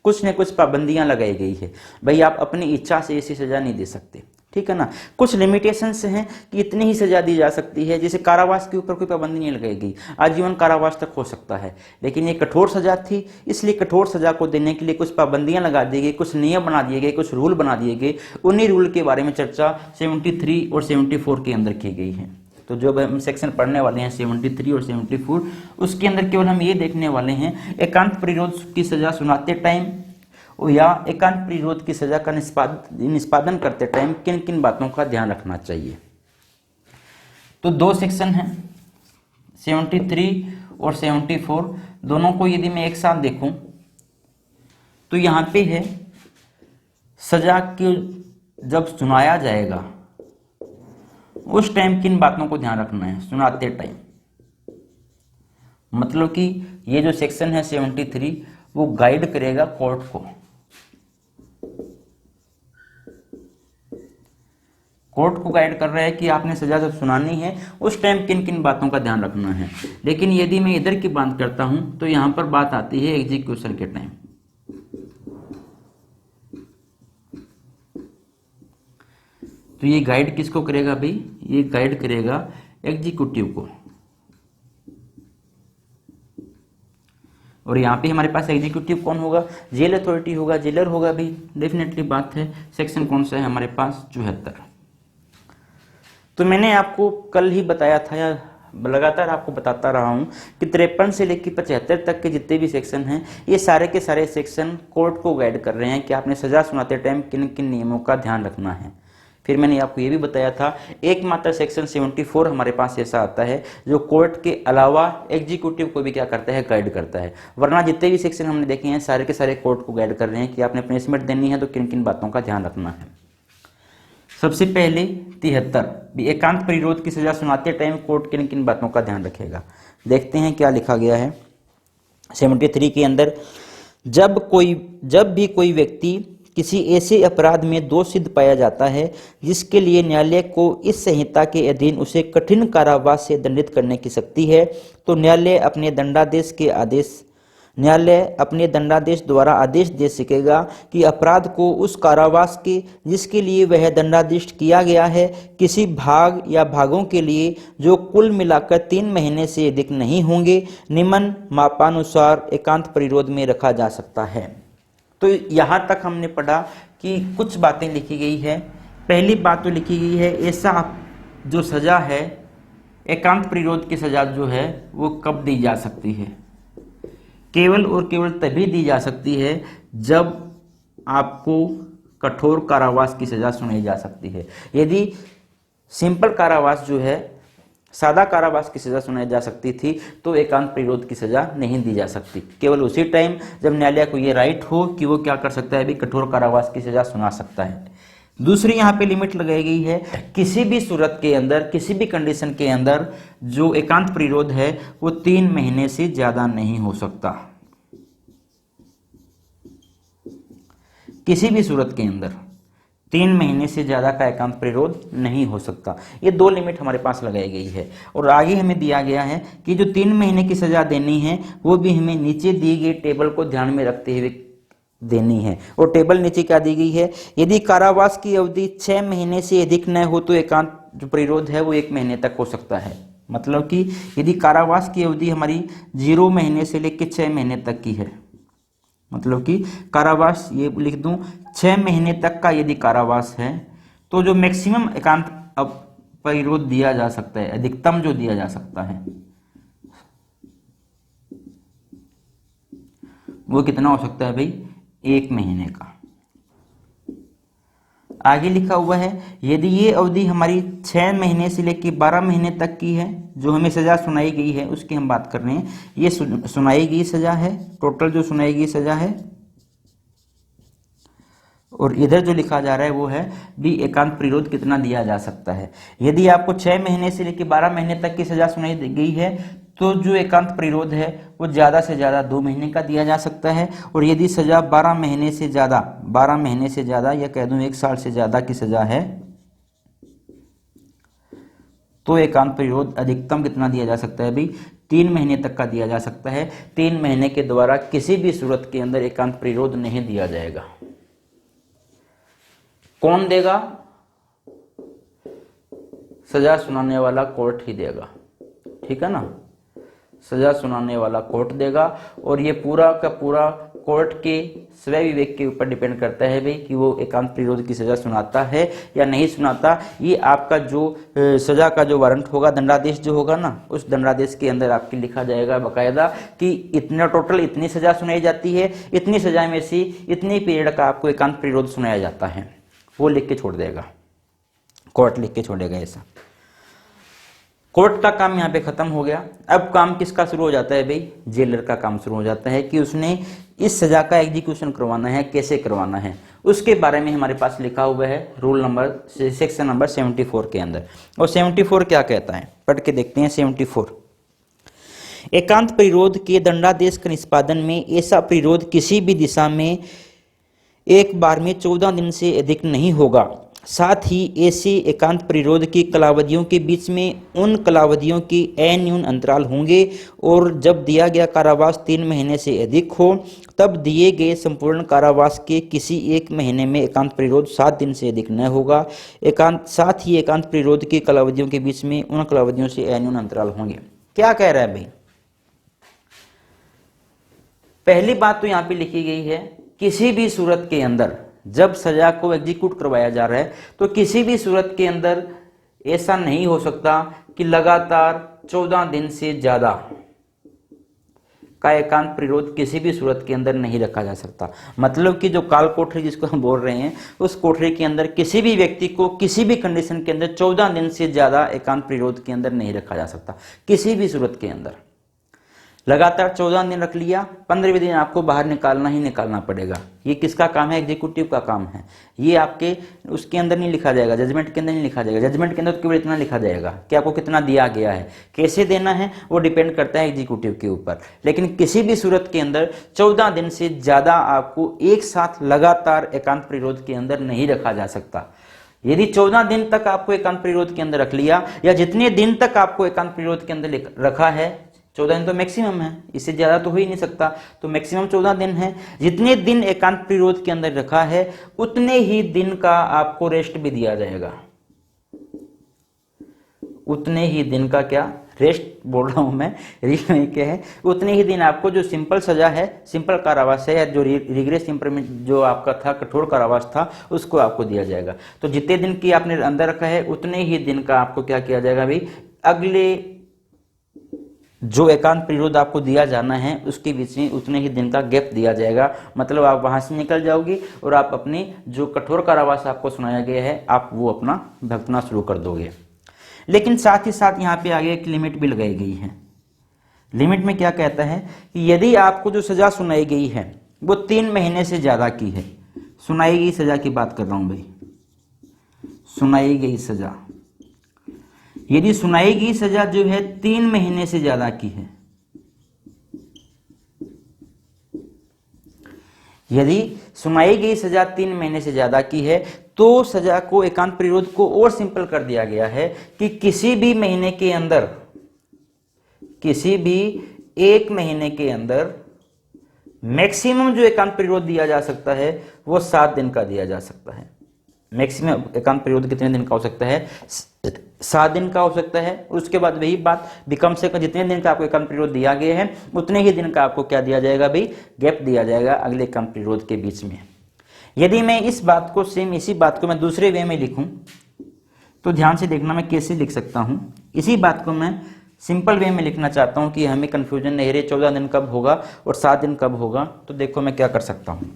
कुछ न कुछ पाबंदियां लगाई गई है। भाई आप अपनी इच्छा से ऐसी सजा नहीं दे सकते, ठीक है ना। कुछ लिमिटेशंस हैं कि इतनी ही सजा दी जा सकती है, जैसे कारावास के ऊपर कोई पाबंदी नहीं लगाई गई, आजीवन कारावास तक हो सकता है। लेकिन ये कठोर सजा थी, इसलिए कठोर सजा को देने के लिए कुछ पाबंदियां लगा दी गई, कुछ नियम बना दिए गए, कुछ रूल बना दिए गए। उन्हीं रूल के बारे में चर्चा 73 और 74 के अंदर की गई है। तो जो हम सेक्शन पढ़ने वाले हैं 73 और 74, उसके अंदर केवल हम ये देखने वाले हैं एकांत प्रतिरोध की सजा सुनाते टाइम या एकांत प्रतिरोध की सजा का निष्पादन करते टाइम किन किन बातों का ध्यान रखना चाहिए। तो 2 सेक्शन हैं 73 और 74, दोनों को यदि मैं एक साथ देखूं तो यहाँ पे है सजा के जब सुनाया जाएगा उस टाइम किन बातों को ध्यान रखना है सुनाते टाइम। मतलब कि ये जो सेक्शन है 73 वो गाइड करेगा कोर्ट को, कोर्ट को गाइड कर रहा है कि आपने सजा जब सुनानी है उस टाइम किन किन बातों का ध्यान रखना है। लेकिन यदि मैं इधर की बात करता हूं तो यहां पर बात आती है एग्जीक्यूशन के टाइम। तो ये गाइड किसको करेगा भाई, ये गाइड करेगा एग्जीक्यूटिव को। और यहाँ पे हमारे पास एग्जीक्यूटिव कौन होगा, जेल अथॉरिटी होगा, जेलर होगा भाई, डेफिनेटली बात है। सेक्शन कौन सा है हमारे पास 74। तो मैंने आपको कल ही बताया था या लगातार आपको बताता रहा हूँ कि 53 से लेकर 75 तक के जितने भी सेक्शन हैं ये सारे के सारे सेक्शन कोर्ट को गाइड कर रहे हैं कि आपने सजा सुनाते टाइम किन किन नियमों का ध्यान रखना है। फिर मैंने आपको ये भी बताया था एकमात्र सेक्शन 74 हमारे पास ऐसा आता है जो कोर्ट के अलावा एग्जीक्यूटिव को भी क्या करता है, गाइड करता है। वरना जितने भी सेक्शन हमने देखे हैं सारे के सारे कोर्ट को गाइड कर रहे हैं कि आपने पनिशमेंट देनी है तो किन किन बातों का ध्यान रखना है। सबसे पहले 73 एकांत प्रतिरोध की सजा सुनाते टाइम कोर्ट किन किन बातों का ध्यान रखेगा। देखते हैं क्या लिखा गया है 73 के अंदर। जब भी कोई व्यक्ति किसी ऐसे अपराध में दोषित पाया जाता है जिसके लिए न्यायालय को इस संहिता के अधीन उसे कठिन कारावास से दंडित करने की शक्ति है, तो न्यायालय अपने दंडादेश द्वारा आदेश दे सकेगा कि अपराध को उस कारावास के जिसके लिए वह दंडादेश किया गया है किसी भाग या भागों के लिए जो कुल मिलाकर 3 महीने से अधिक नहीं होंगे निम्न मापानुसार एकांत प्रतिरोध में रखा जा सकता है। तो यहाँ तक हमने पढ़ा कि कुछ बातें लिखी गई है। पहली बात तो लिखी गई है ऐसा जो सजा है एकांत प्रतिरोध की सजा जो है वो कब दी जा सकती है, केवल और केवल तभी दी जा सकती है जब आपको कठोर कारावास की सजा सुनाई जा सकती है। यदि सिंपल कारावास जो है सादा कारावास की सजा सुनाई जा सकती थी तो एकांत प्रतिरोध की सजा नहीं दी जा सकती, केवल उसी टाइम जब न्यायालय को ये राइट हो कि वो क्या कर सकता है भी कठोर कारावास की सजा सुना सकता है। दूसरी यहाँ पे लिमिट लगाई गई है किसी भी सूरत के अंदर किसी भी कंडीशन के अंदर जो एकांत प्रतिरोध है वो 3 महीने से ज्यादा नहीं हो सकता। किसी भी सूरत के अंदर 3 महीने से ज़्यादा का एकांत प्रतिरोध नहीं हो सकता। ये 2 लिमिट हमारे पास लगाई गई है। और आगे हमें दिया गया है कि जो 3 महीने की सज़ा देनी है वो भी हमें नीचे दी गई टेबल को ध्यान में रखते हुए देनी है। और टेबल नीचे क्या दी गई है, यदि कारावास की अवधि 6 महीने से अधिक न हो तो एकांत जो प्रतिरोध है वो 1 महीने तक हो सकता है। मतलब कि यदि कारावास की अवधि हमारी 0 महीने से लेकर 6 महीने तक की है, मतलब कि कारावास ये लिख दूं 6 महीने तक का यदि कारावास है तो जो मैक्सिमम एकांत प्रतिरोध दिया जा सकता है, अधिकतम जो दिया जा सकता है वो कितना हो सकता है भाई, 1 महीने का। आगे लिखा हुआ है यदि ये अवधि हमारी 6 महीने से लेकर 12 महीने तक की है, जो हमें सजा सुनाई गई है उसकी हम बात कर रहे हैं, ये सुनाई गई सजा है, टोटल जो सुनाई गई सजा है। और इधर जो लिखा जा रहा है वो है भी एकांत प्रतिरोध कितना दिया जा सकता है। यदि आपको 6 महीने से लेकर 12 महीने तक की सजा सुनाई गई है तो जो एकांत प्रतिरोध है वो ज़्यादा से ज़्यादा 2 महीने का दिया जा सकता है। और यदि सजा 12 महीने से ज़्यादा या कह दूं 1 साल से ज़्यादा की सजा है तो एकांत प्रतिरोध अधिकतम कितना दिया जा सकता है भाई, 3 महीने तक का दिया जा सकता है। 3 महीने के द्वारा किसी भी सूरत के अंदर एकांत प्रतिरोध नहीं दिया जाएगा। कौन देगा, सजा सुनाने वाला कोर्ट ही देगा, ठीक है ना, सजा सुनाने वाला कोर्ट देगा। और ये पूरा का पूरा कोर्ट के स्वयं विवेक के ऊपर डिपेंड करता है भाई कि वो एकांत प्रतिरोध की सजा सुनाता है या नहीं सुनाता। ये आपका जो सजा का जो वारंट होगा, दंडादेश जो होगा ना, उस दंडादेश के अंदर आपके लिखा जाएगा बाकायदा कि इतना टोटल इतनी सजा सुनाई जाती है, इतनी सजा में से इतनी पीरियड का आपको एकांत प्रतिरोध सुनाया जाता है, वो लिख के छोड़ देगा, कोर्ट लिख के छोड़ेगा ऐसा। कोर्ट का काम यहाँ पे खत्म हो गया। अब काम किसका शुरू हो जाता है भाई, जेलर का काम शुरू हो जाता है कि उसने इस सजा का एग्जीक्यूशन करवाना है, कैसे करवाना है, उसके बारे में हमारे पास लिखा हुआ है रूल नंबर सेक्शन नंबर 74 के अंदर। और 74 क्या कहता है, पढ़ के देखते हैं। 74, एकांत प्रतिरोध के दंडादेश के निष्पादन में ऐसा प्रतिरोध किसी भी दिशा में एक बार में 14 दिन से अधिक नहीं होगा। साथ ही ऐसे एकांत प्रतिरोध की कालावधियों के बीच में उन कालावधियों के अन्यून अंतराल होंगे और जब दिया गया कारावास 3 महीने से अधिक हो तब दिए गए संपूर्ण कारावास के किसी 1 महीने में एकांत प्रतिरोध 7 दिन से अधिक न होगा। साथ ही एकांत प्रतिरोध की कालावधियों के बीच में उन कालावधियों से अन्यून अंतराल होंगे। क्या कह रहा है भाई, पहली बात तो यहाँ पे लिखी गई है किसी भी सूरत के अंदर जब सजा को एग्जीक्यूट करवाया जा रहा है तो किसी भी सूरत के अंदर ऐसा नहीं हो सकता कि लगातार 14 दिन से ज्यादा का एकांत प्रतिरोध किसी भी सूरत के अंदर नहीं रखा जा सकता। मतलब कि जो काल कोठरी जिसको हम बोल रहे हैं, उस कोठरी के अंदर किसी भी व्यक्ति को किसी भी कंडीशन के अंदर 14 दिन से ज्यादा एकांत प्रतिरोध के अंदर नहीं रखा जा सकता, किसी भी सूरत के अंदर। लगातार 14 दिन रख लिया, 15वें दिन आपको बाहर निकालना ही निकालना पड़ेगा। ये किसका काम है, एग्जीक्यूटिव का काम है। ये आपके उसके अंदर नहीं लिखा जाएगा, जजमेंट के अंदर नहीं लिखा जाएगा। जजमेंट के अंदर केवल इतना लिखा जाएगा कि आपको कितना दिया गया है, कैसे देना है वो डिपेंड करता है एग्जीक्यूटिव के ऊपर। लेकिन किसी भी सूरत के अंदर 14 दिन से ज्यादा आपको एक साथ लगातार एकांत प्रतिरोध के अंदर नहीं रखा जा सकता। यदि 14 दिन तक आपको एकांत प्रतिरोध के अंदर रख लिया या जितने दिन तक आपको एकांत प्रतिरोध के अंदर रखा है, 14 दिन तो मैक्सिमम है, इससे ज्यादा तो हो ही नहीं सकता, तो मैक्सिमम 14 दिन है। जितने दिन एकांत प्रतिरोध के अंदर रखा है उतने ही दिन का आपको रेस्ट भी दिया जाएगा। उतने ही दिन का क्या रेस्ट बोल रहा हूं मैं, क्या है, उतने ही दिन आपको जो सिंपल सजा है, सिंपल कारावास है या जो रिग्रेस इंप्रूवमेंट जो आपका था, कठोर कारावास था, उसको आपको दिया जाएगा। तो जितने दिन की आपने अंदर रखा है उतने ही दिन का आपको क्या किया जाएगा भाई, अगले जो एकांत प्रतिरोध आपको दिया जाना है उसके बीच में उतने ही दिन का गैप दिया जाएगा। मतलब आप वहां से निकल जाओगे और आप अपने जो कठोर कारावास आपको सुनाया गया है आप वो अपना भुगतना शुरू कर दोगे। लेकिन साथ ही साथ यहाँ पे आगे एक लिमिट भी लगाई गई है। लिमिट में क्या कहता है कि यदि आपको जो सजा सुनाई गई है वो 3 महीने से ज्यादा की है, सुनाई गई सजा की बात कर रहा हूं भाई, सुनाई गई सजा, यदि सुनाई गई सजा जो है 3 महीने से ज्यादा की है, यदि सुनाई गई सजा 3 महीने से ज्यादा की है तो सजा को, एकांत परिरोध को और सिंपल कर दिया गया है कि किसी भी महीने के अंदर, किसी भी 1 महीने के अंदर मैक्सिमम जो एकांत परिरोध दिया जा सकता है वो 7 दिन का दिया जा सकता है। मैक्सिमम एकांत परिरोध कितने दिन का हो सकता है? 7 दिन का हो सकता है। उसके बाद वही बात भी, कम से कम जितने दिन का आपको एकांत परिरोध दिया गया है उतने ही दिन का आपको क्या दिया जाएगा भाई? गैप दिया जाएगा अगले एकांत परिरोध के बीच में। यदि मैं इस बात को, सेम इसी बात को मैं दूसरे वे में लिखूं तो ध्यान से देखना मैं कैसे लिख सकता हूं। इसी बात को मैं सिंपल वे में लिखना चाहता हूं कि हमें कंफ्यूजन नहीं रहे 14 दिन कब होगा और 7 दिन कब होगा। तो देखो मैं क्या कर सकता हूं।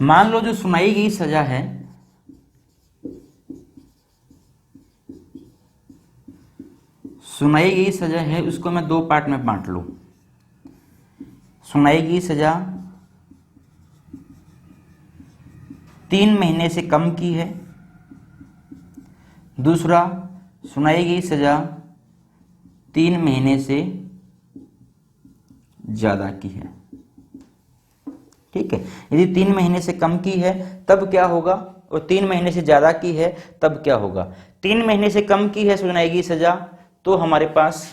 मान लो जो सुनाई गई सजा है, सुनाई गई सजा है उसको मैं 2 पार्ट में बांट लूं। सुनाई गई सजा 3 महीने से कम की है, दूसरा सुनाई गई सजा 3 महीने से ज्यादा की है। ठीक है, यदि 3 महीने से कम की है तब क्या होगा, और 3 महीने से ज्यादा की है तब क्या होगा। 3 महीने से कम की है सुनाई गई सजा तो हमारे पास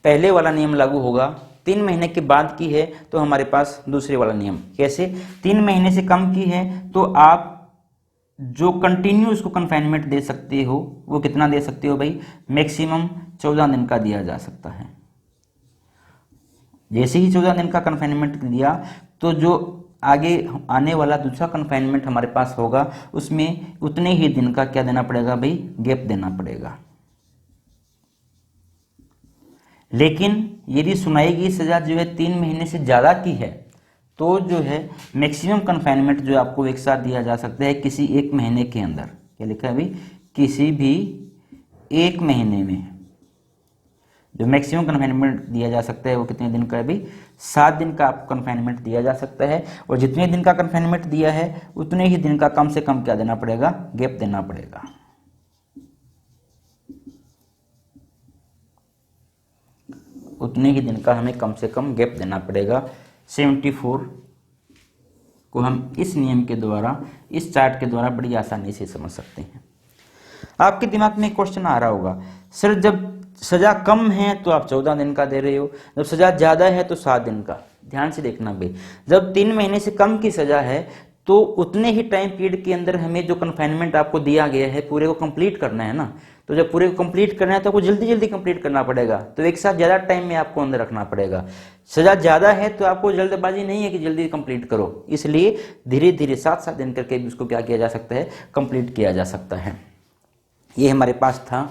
पहले वाला नियम लागू होगा। 3 महीने के बाद की है तो हमारे पास दूसरे वाला नियम। कैसे? 3 महीने से कम की है तो आप जो कंटिन्यू उसको कन्फाइनमेंट दे सकते हो वो कितना दे सकते हो भाई? मैक्सिमम 14 दिन का दिया जा सकता है। जैसे ही 14 दिन का कन्फाइनमेंट दिया तो जो आगे आने वाला दूसरा कन्फाइनमेंट हमारे पास होगा उसमें उतने ही दिन का क्या देना पड़ेगा भाई? गैप देना पड़ेगा। लेकिन यदि सुनाई गई सजा जो है 3 महीने से ज्यादा की है तो जो है मैक्सिमम कन्फाइनमेंट जो आपको एक साथ दिया जा सकता है किसी 1 महीने के अंदर। क्या लिखा है भाई? किसी भी 1 महीने में जो मैक्सिमम कन्फाइनमेंट दिया जा सकता है वो कितने दिन का है भाई? 7 दिन का आपको कन्फाइनमेंट दिया जा सकता है। और जितने दिन का कन्फाइनमेंट दिया है उतने ही दिन का कम से कम क्या देना पड़ेगा? गैप देना पड़ेगा। उतने ही दिन का हमें कम से कम गैप देना पड़ेगा। 74 को हम इस नियम के द्वारा, इस चार्ट के द्वारा बड़ी आसानी से समझ सकते हैं। आपके दिमाग में क्वेश्चन आ रहा होगा, सर जब सजा कम है तो आप 14 दिन का दे रहे हो, जब सजा ज्यादा है तो 7 दिन का। ध्यान से देखना भाई, जब 3 महीने से कम की सजा है तो उतने ही टाइम पीरियड के अंदर हमें जो कन्फाइनमेंट आपको दिया गया है पूरे को कंप्लीट करना है ना। तो जब पूरे को कंप्लीट करना है तो आपको जल्दी जल्दी कंप्लीट करना पड़ेगा, तो एक साथ ज्यादा टाइम में आपको अंदर रखना पड़ेगा। सजा ज्यादा है तो आपको जल्दबाजी नहीं है कि जल्दी कंप्लीट करो, इसलिए धीरे धीरे 7-7 दिन करके भी उसको क्या किया जा सकता है? कंप्लीट किया जा सकता है। ये हमारे पास था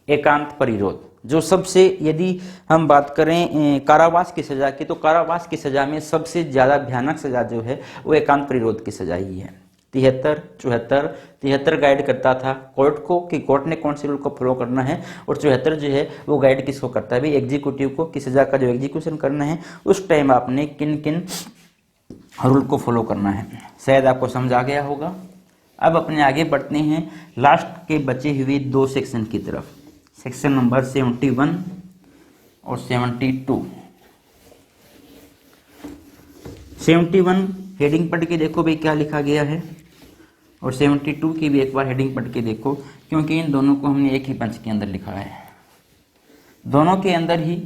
एकांत परिरोध। जो सबसे, यदि हम बात करें कारावास की सजा की, तो कारावास की सजा में सबसे ज्यादा भयानक सजा जो है वो एकांत परिरोध की सजा ही है। 73, 74, 73 गाइड करता था कोर्ट को कि कोर्ट ने कौन से रूल को फॉलो करना है, और 74 जो है वो गाइड किसको करता है भाई? एग्जीक्यूटिव को, कि सजा का जो एग्जीक्यूशन करना है उस टाइम आपने किन किन रूल को फॉलो करना है। शायद आपको समझ आ गया होगा। अब अपने आगे बढ़ते हैं लास्ट के बचे हुए 2 सेक्शन की तरफ, सेक्शन नंबर 71 और 72। 71 हेडिंग पढ़ के देखो भाई क्या लिखा गया है, और 72 की भी एक बार हेडिंग पढ़ के देखो, क्योंकि इन दोनों को हमने एक ही पंच के अंदर लिखा है। दोनों के अंदर ही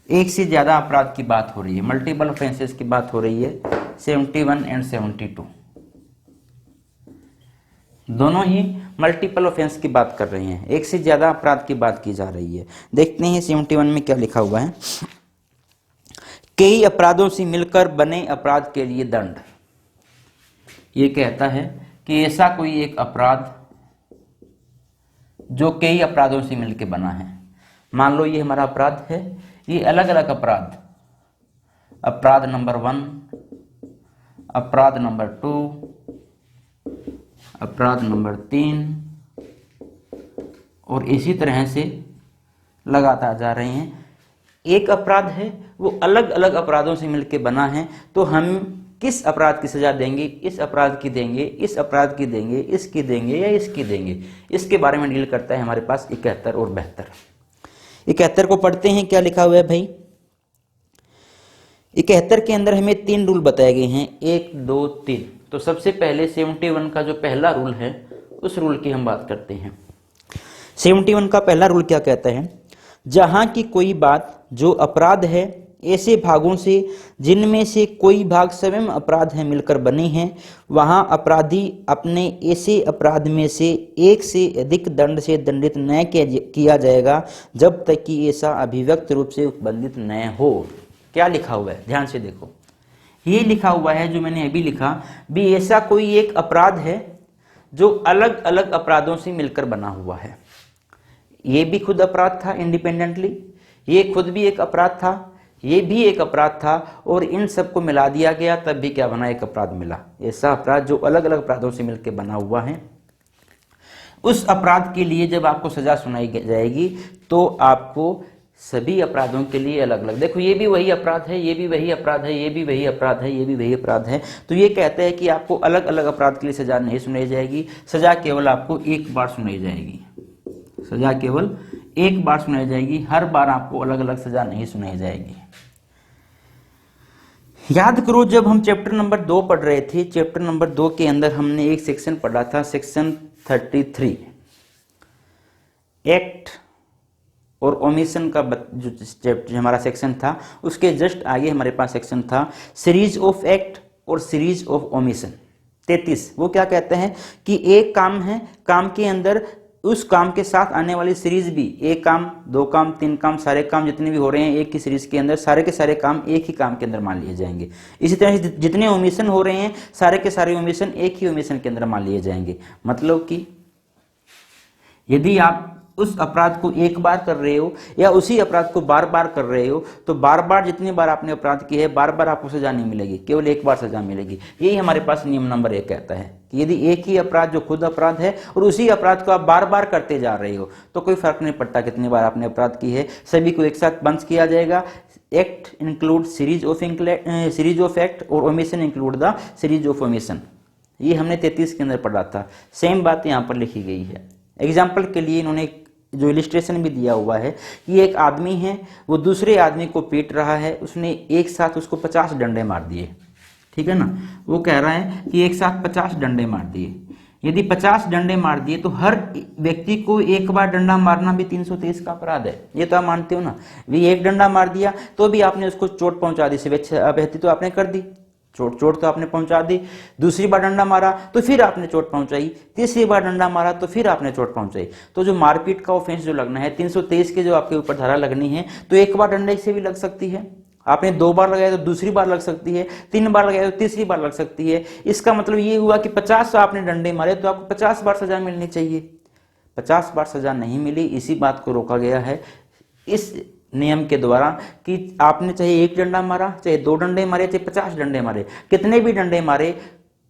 एक से ज्यादा अपराध की बात हो रही है, मल्टीपल ऑफेंसेस की बात हो रही है। 71 एंड 72 दोनों ही मल्टीपल ऑफेंस की बात कर रहे हैं, एक से ज्यादा अपराध की बात की जा रही है। देखते हैं 71 में क्या लिखा हुआ है। कई अपराधों से मिलकर बने अपराध के लिए दंड। ये कहता है कि ऐसा कोई एक अपराध जो कई अपराधों से मिलकर बना है। मान लो ये हमारा अपराध है, ये अलग अलग अपराध, अपराध नंबर 1, अपराध नंबर 2, अपराध नंबर 3, और इसी तरह से लगातार जा रहे हैं। एक अपराध है वो अलग अलग अपराधों से मिलकर बना है, तो हम किस अपराध की सजा देंगे, इस अपराध की देंगे, इस अपराध की देंगे, इसकी देंगे या इसकी देंगे, इसके बारे में डील करता है हमारे पास 71 और 72। 71 को पढ़ते हैं, क्या लिखा हुआ है भाई। 71 के अंदर हमें 3 रूल बताए गए हैं, 1 2 3। तो सबसे पहले 71 का जो पहला रूल है उस रूल की हम बात करते हैं। 71 का पहला रूल क्या कहता है, जहां की कोई बात जो अपराध है ऐसे भागों से जिनमें से कोई भाग स्वयं अपराध है मिलकर बने हैं, वहां अपराधी अपने ऐसे अपराध में से एक से अधिक दंड से दंडित न किया जाएगा जब तक कि ऐसा अभिव्यक्त रूप से उपबंधित न हो। क्या लिखा हुआ है, ध्यान से देखो। ये लिखा हुआ है जो मैंने अभी लिखा भी, ऐसा कोई एक अपराध है जो अलग अलग अपराधों से मिलकर बना हुआ है। ये भी खुद अपराध था इंडिपेंडेंटली, ये खुद भी एक अपराध था, ये भी एक अपराध था, और इन सबको मिला दिया गया तब भी क्या बना, एक अपराध मिला। ऐसा अपराध जो अलग अलग अपराधों से मिलकर बना हुआ है, उस अपराध के लिए जब आपको सजा सुनाई जाएगी तो आपको सभी अपराधों के लिए अलग अलग, देखो ये भी वही अपराध है, ये भी वही अपराध है, ये भी वही अपराध है, ये भी वही अपराध है, तो ये कहते हैं कि आपको अलग अलग अपराध के लिए सजा नहीं सुनाई जाएगी, सजा केवल आपको एक बार सुनाई जाएगी, सजा केवल एक बार सुनाई जाएगी, हर बार आपको अलग अलग सजा नहीं सुनाई जाएगी। याद करो जब हम चैप्टर नंबर 2 पढ़ रहे थे, चैप्टर नंबर 2 के अंदर हमने एक सेक्शन पढ़ा था, सेक्शन 33, एक्ट और ओमिशन का जो चैप्टर हमारा सेक्शन था, उसके जस्ट आगे हमारे पास सेक्शन था सीरीज ऑफ एक्ट और सीरीज ऑफ ओमिशन 33। वो क्या कहते हैं कि एक काम है, काम के अंदर उस काम के साथ आने वाली सीरीज भी, एक काम, दो काम, तीन काम, सारे काम जितने भी हो रहे हैं एक ही सीरीज के अंदर, सारे के सारे काम एक ही काम के अंदर मान लिए जाएंगे। इसी तरह से जितने ओमिशन हो रहे हैं सारे के सारे ओमिशन एक ही ओमिशन के अंदर मान लिए जाएंगे। मतलब कि यदि आप उस अपराध को एक बार कर रहे हो या उसी अपराध को बार बार कर रहे हो तो बार बार जितनी बार आपने अपराध किया है बार बार आपको सजा नहीं मिलेगी, केवल एक बार सजा मिलेगी। यही हमारे पास नियम नंबर 1 कहता है कि यदि एक ही अपराध जो खुद अपराध है और उसी अपराध को आप बार बार करते जा रहे हो तो कोई फर्क नहीं पड़ता कितनी बार आपने अपराध की है, सभी को एक साथ बंद किया जाएगा। Act include series of act और omission include the series of omission. ये हमने 33 के अंदर पढ़ा था, सेम बात यहाँ पर लिखी गई है। एग्जाम्पल के लिए इन्होंने जो इलिस्ट्रेशन भी दिया हुआ है कि एक आदमी है, वो दूसरे आदमी को पीट रहा है, उसने एक साथ उसको 50 डंडे मार दिए, ठीक है ना। वो कह रहा है कि एक साथ 50 डंडे मार दिए। यदि 50 डंडे मार दिए तो हर व्यक्ति को एक बार डंडा मारना भी 323 का अपराध है, ये तो आप मानते हो ना। भी एक डंडा मार दिया तो भी आपने उसको चोट पहुंचा दी, अबहती तो आपने कर दी, चोट तो आपने पहुंचा दी। दूसरी बार डंडा मारा तो फिर आपने चोट पहुंचाई, तीसरी बार डंडा मारा तो फिर आपने चोट पहुंचाई। तो जो मारपीट का ऑफेंस जो लगना है 323 के जो आपके ऊपर धारा लगनी है, तो एक बार डंडे से भी लग सकती है, आपने 2 बार लगाया तो दूसरी बार लग सकती है, 3 बार लगाया तो तीसरी बार लग सकती है। इसका मतलब ये हुआ कि 50 आपने डंडे मारे तो आपको 50 बार सजा मिलनी चाहिए। 50 बार सजा नहीं मिली, इसी बात को रोका गया है इस नियम के द्वारा कि आपने चाहे एक डंडा मारा, चाहे 2 डंडे मारे, चाहे 50 डंडे मारे, कितने भी डंडे मारे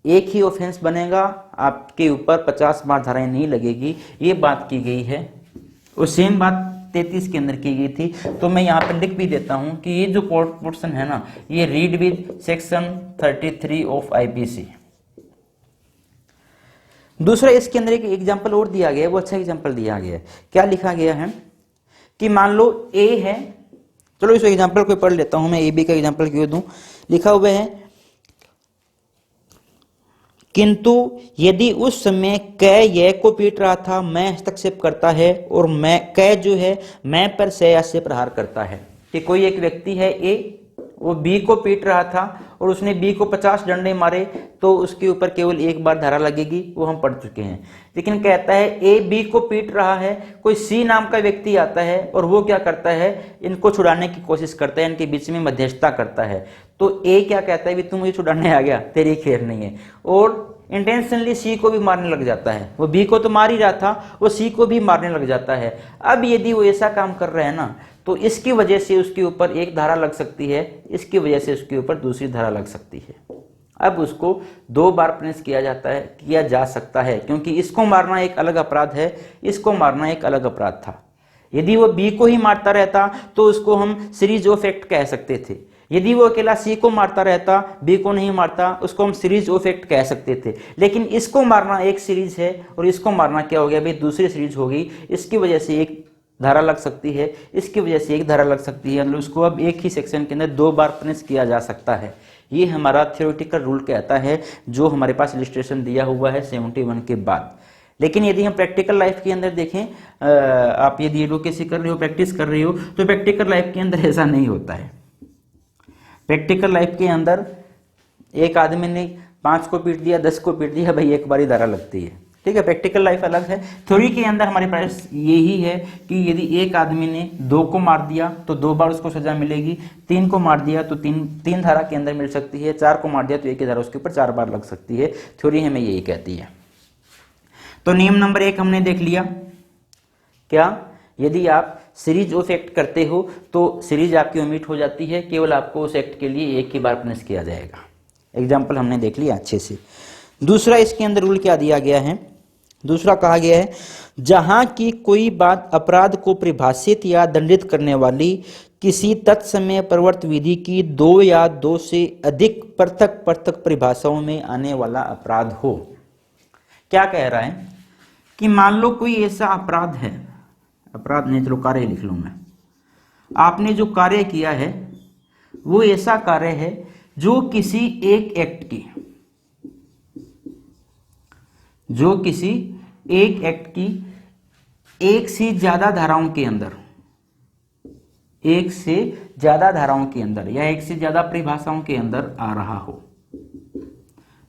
एक ही ऑफेंस बनेगा, आपके ऊपर 50 बार धाराएं नहीं लगेगी, ये बात की गई है। और सेम बात 33 के अंदर की गई थी। तो मैं यहाँ पर लिख भी देता हूं कि ये जो पोर्शन है ना, ये read with section 33 of IPC. दूसरा इसके अंदर एक एग्जाम्पल और दिया गया है, वो अच्छा एग्जाम्पल दिया गया है। क्या लिखा गया है कि मान लो ए है, चलो इस एग्जाम्पल को पढ़ लेता हूं मैं, ए बी का एग्जाम्पल क्यों दूं। लिखा हुआ है किंतु यदि उस समय कै ये को पीट रहा था, मैं हस्तक्षेप करता है और मैं कै जो है मैं पर से से प्रहार करता है। कि कोई एक व्यक्ति है ए, वो बी को पीट रहा था और उसने बी को 50 डंडे मारे तो उसके ऊपर केवल एक बार धारा लगेगी, वो हम पढ़ चुके हैं। लेकिन कहता है ए बी को पीट रहा है, कोई सी नाम का व्यक्ति आता है और वो क्या करता है, इनको छुड़ाने की कोशिश करता है, इनके बीच में मध्यस्थता करता है। तो ए क्या कहता है, भी तू मुझे छुड़ाने आ गया, तेरी खैर नहीं है, और इंटेंशनली सी को भी मारने लग जाता है। वो बी को तो मार ही रहा था, वो सी को भी मारने लग जाता है। अब यदि वो ऐसा काम कर रहा है ना, तो इसकी वजह से उसके ऊपर एक धारा लग सकती है, इसकी वजह से उसके ऊपर दूसरी धारा लग सकती है। अब उसको 2 बार पनिश किया जा सकता है, क्योंकि इसको मारना एक अलग अपराध है, इसको मारना एक अलग अपराध था। यदि वो बी को ही मारता रहता तो उसको हम सीरीज ऑफ एक्ट कह सकते थे, यदि वो अकेला सी को मारता रहता, बी को नहीं मारता, उसको हम सीरीज ऑफ एक्ट कह सकते थे। लेकिन इसको मारना एक सीरीज है और इसको मारना क्या हो गया भाई, दूसरी सीरीज हो गई। इसकी वजह से एक धारा लग सकती है, इसकी वजह से एक धारा लग सकती है, मतलब उसको अब एक ही सेक्शन के अंदर 2 बार पनिश किया जा सकता है। ये हमारा थ्योरेटिकल रूल कहता है, जो हमारे पास इलिस्ट्रेशन दिया हुआ है 71 के बाद। लेकिन यदि हम प्रैक्टिकल लाइफ के अंदर देखें, आप यदि एडवोकेसी कर रहे हो, प्रैक्टिस कर रहे हो, तो प्रैक्टिकल लाइफ के अंदर ऐसा नहीं होता है। प्रैक्टिकल लाइफ के अंदर एक आदमी ने 5 को पीट दिया, 10 को पीट दिया, भाई एक बार ही धारा लगती है। ठीक है, प्रैक्टिकल लाइफ अलग है। थ्योरी के अंदर हमारे पास यही है कि यदि एक आदमी ने 2 को मार दिया तो 2 बार उसको सजा मिलेगी, 3 को मार दिया तो तीन धारा के अंदर मिल सकती है, 4 को मार दिया तो एक ही धारा उसके ऊपर 4 बार लग सकती है। थ्योरी हमें यही कहती है। तो नियम नंबर 1 हमने देख लिया। क्या, यदि आप सीरीज ऑफ एक्ट करते हो तो सीरीज आपकी ओमिट हो जाती है, केवल आपको उस एक्ट के लिए एक ही बार पनिश किया जाएगा। एग्जाम्पल हमने देख लिया अच्छे से। दूसरा इसके अंदर रूल क्या दिया गया है, दूसरा कहा गया है, जहां की कोई बात अपराध को परिभाषित या दंडित करने वाली किसी तत्समय प्रवर्त विधि की 2 या 2 से अधिक पृथक पृथक परिभाषाओं में आने वाला अपराध हो। क्या कह रहा है कि मान लो कोई ऐसा अपराध है, अपराध नहीं चलो कार्य लिख लूं मैं, आपने जो कार्य किया है वो ऐसा कार्य है जो किसी एक एक्ट की, जो किसी एक एक्ट की एक से ज्यादा धाराओं के अंदर, एक से ज्यादा धाराओं के अंदर या एक से ज्यादा परिभाषाओं के अंदर आ रहा हो।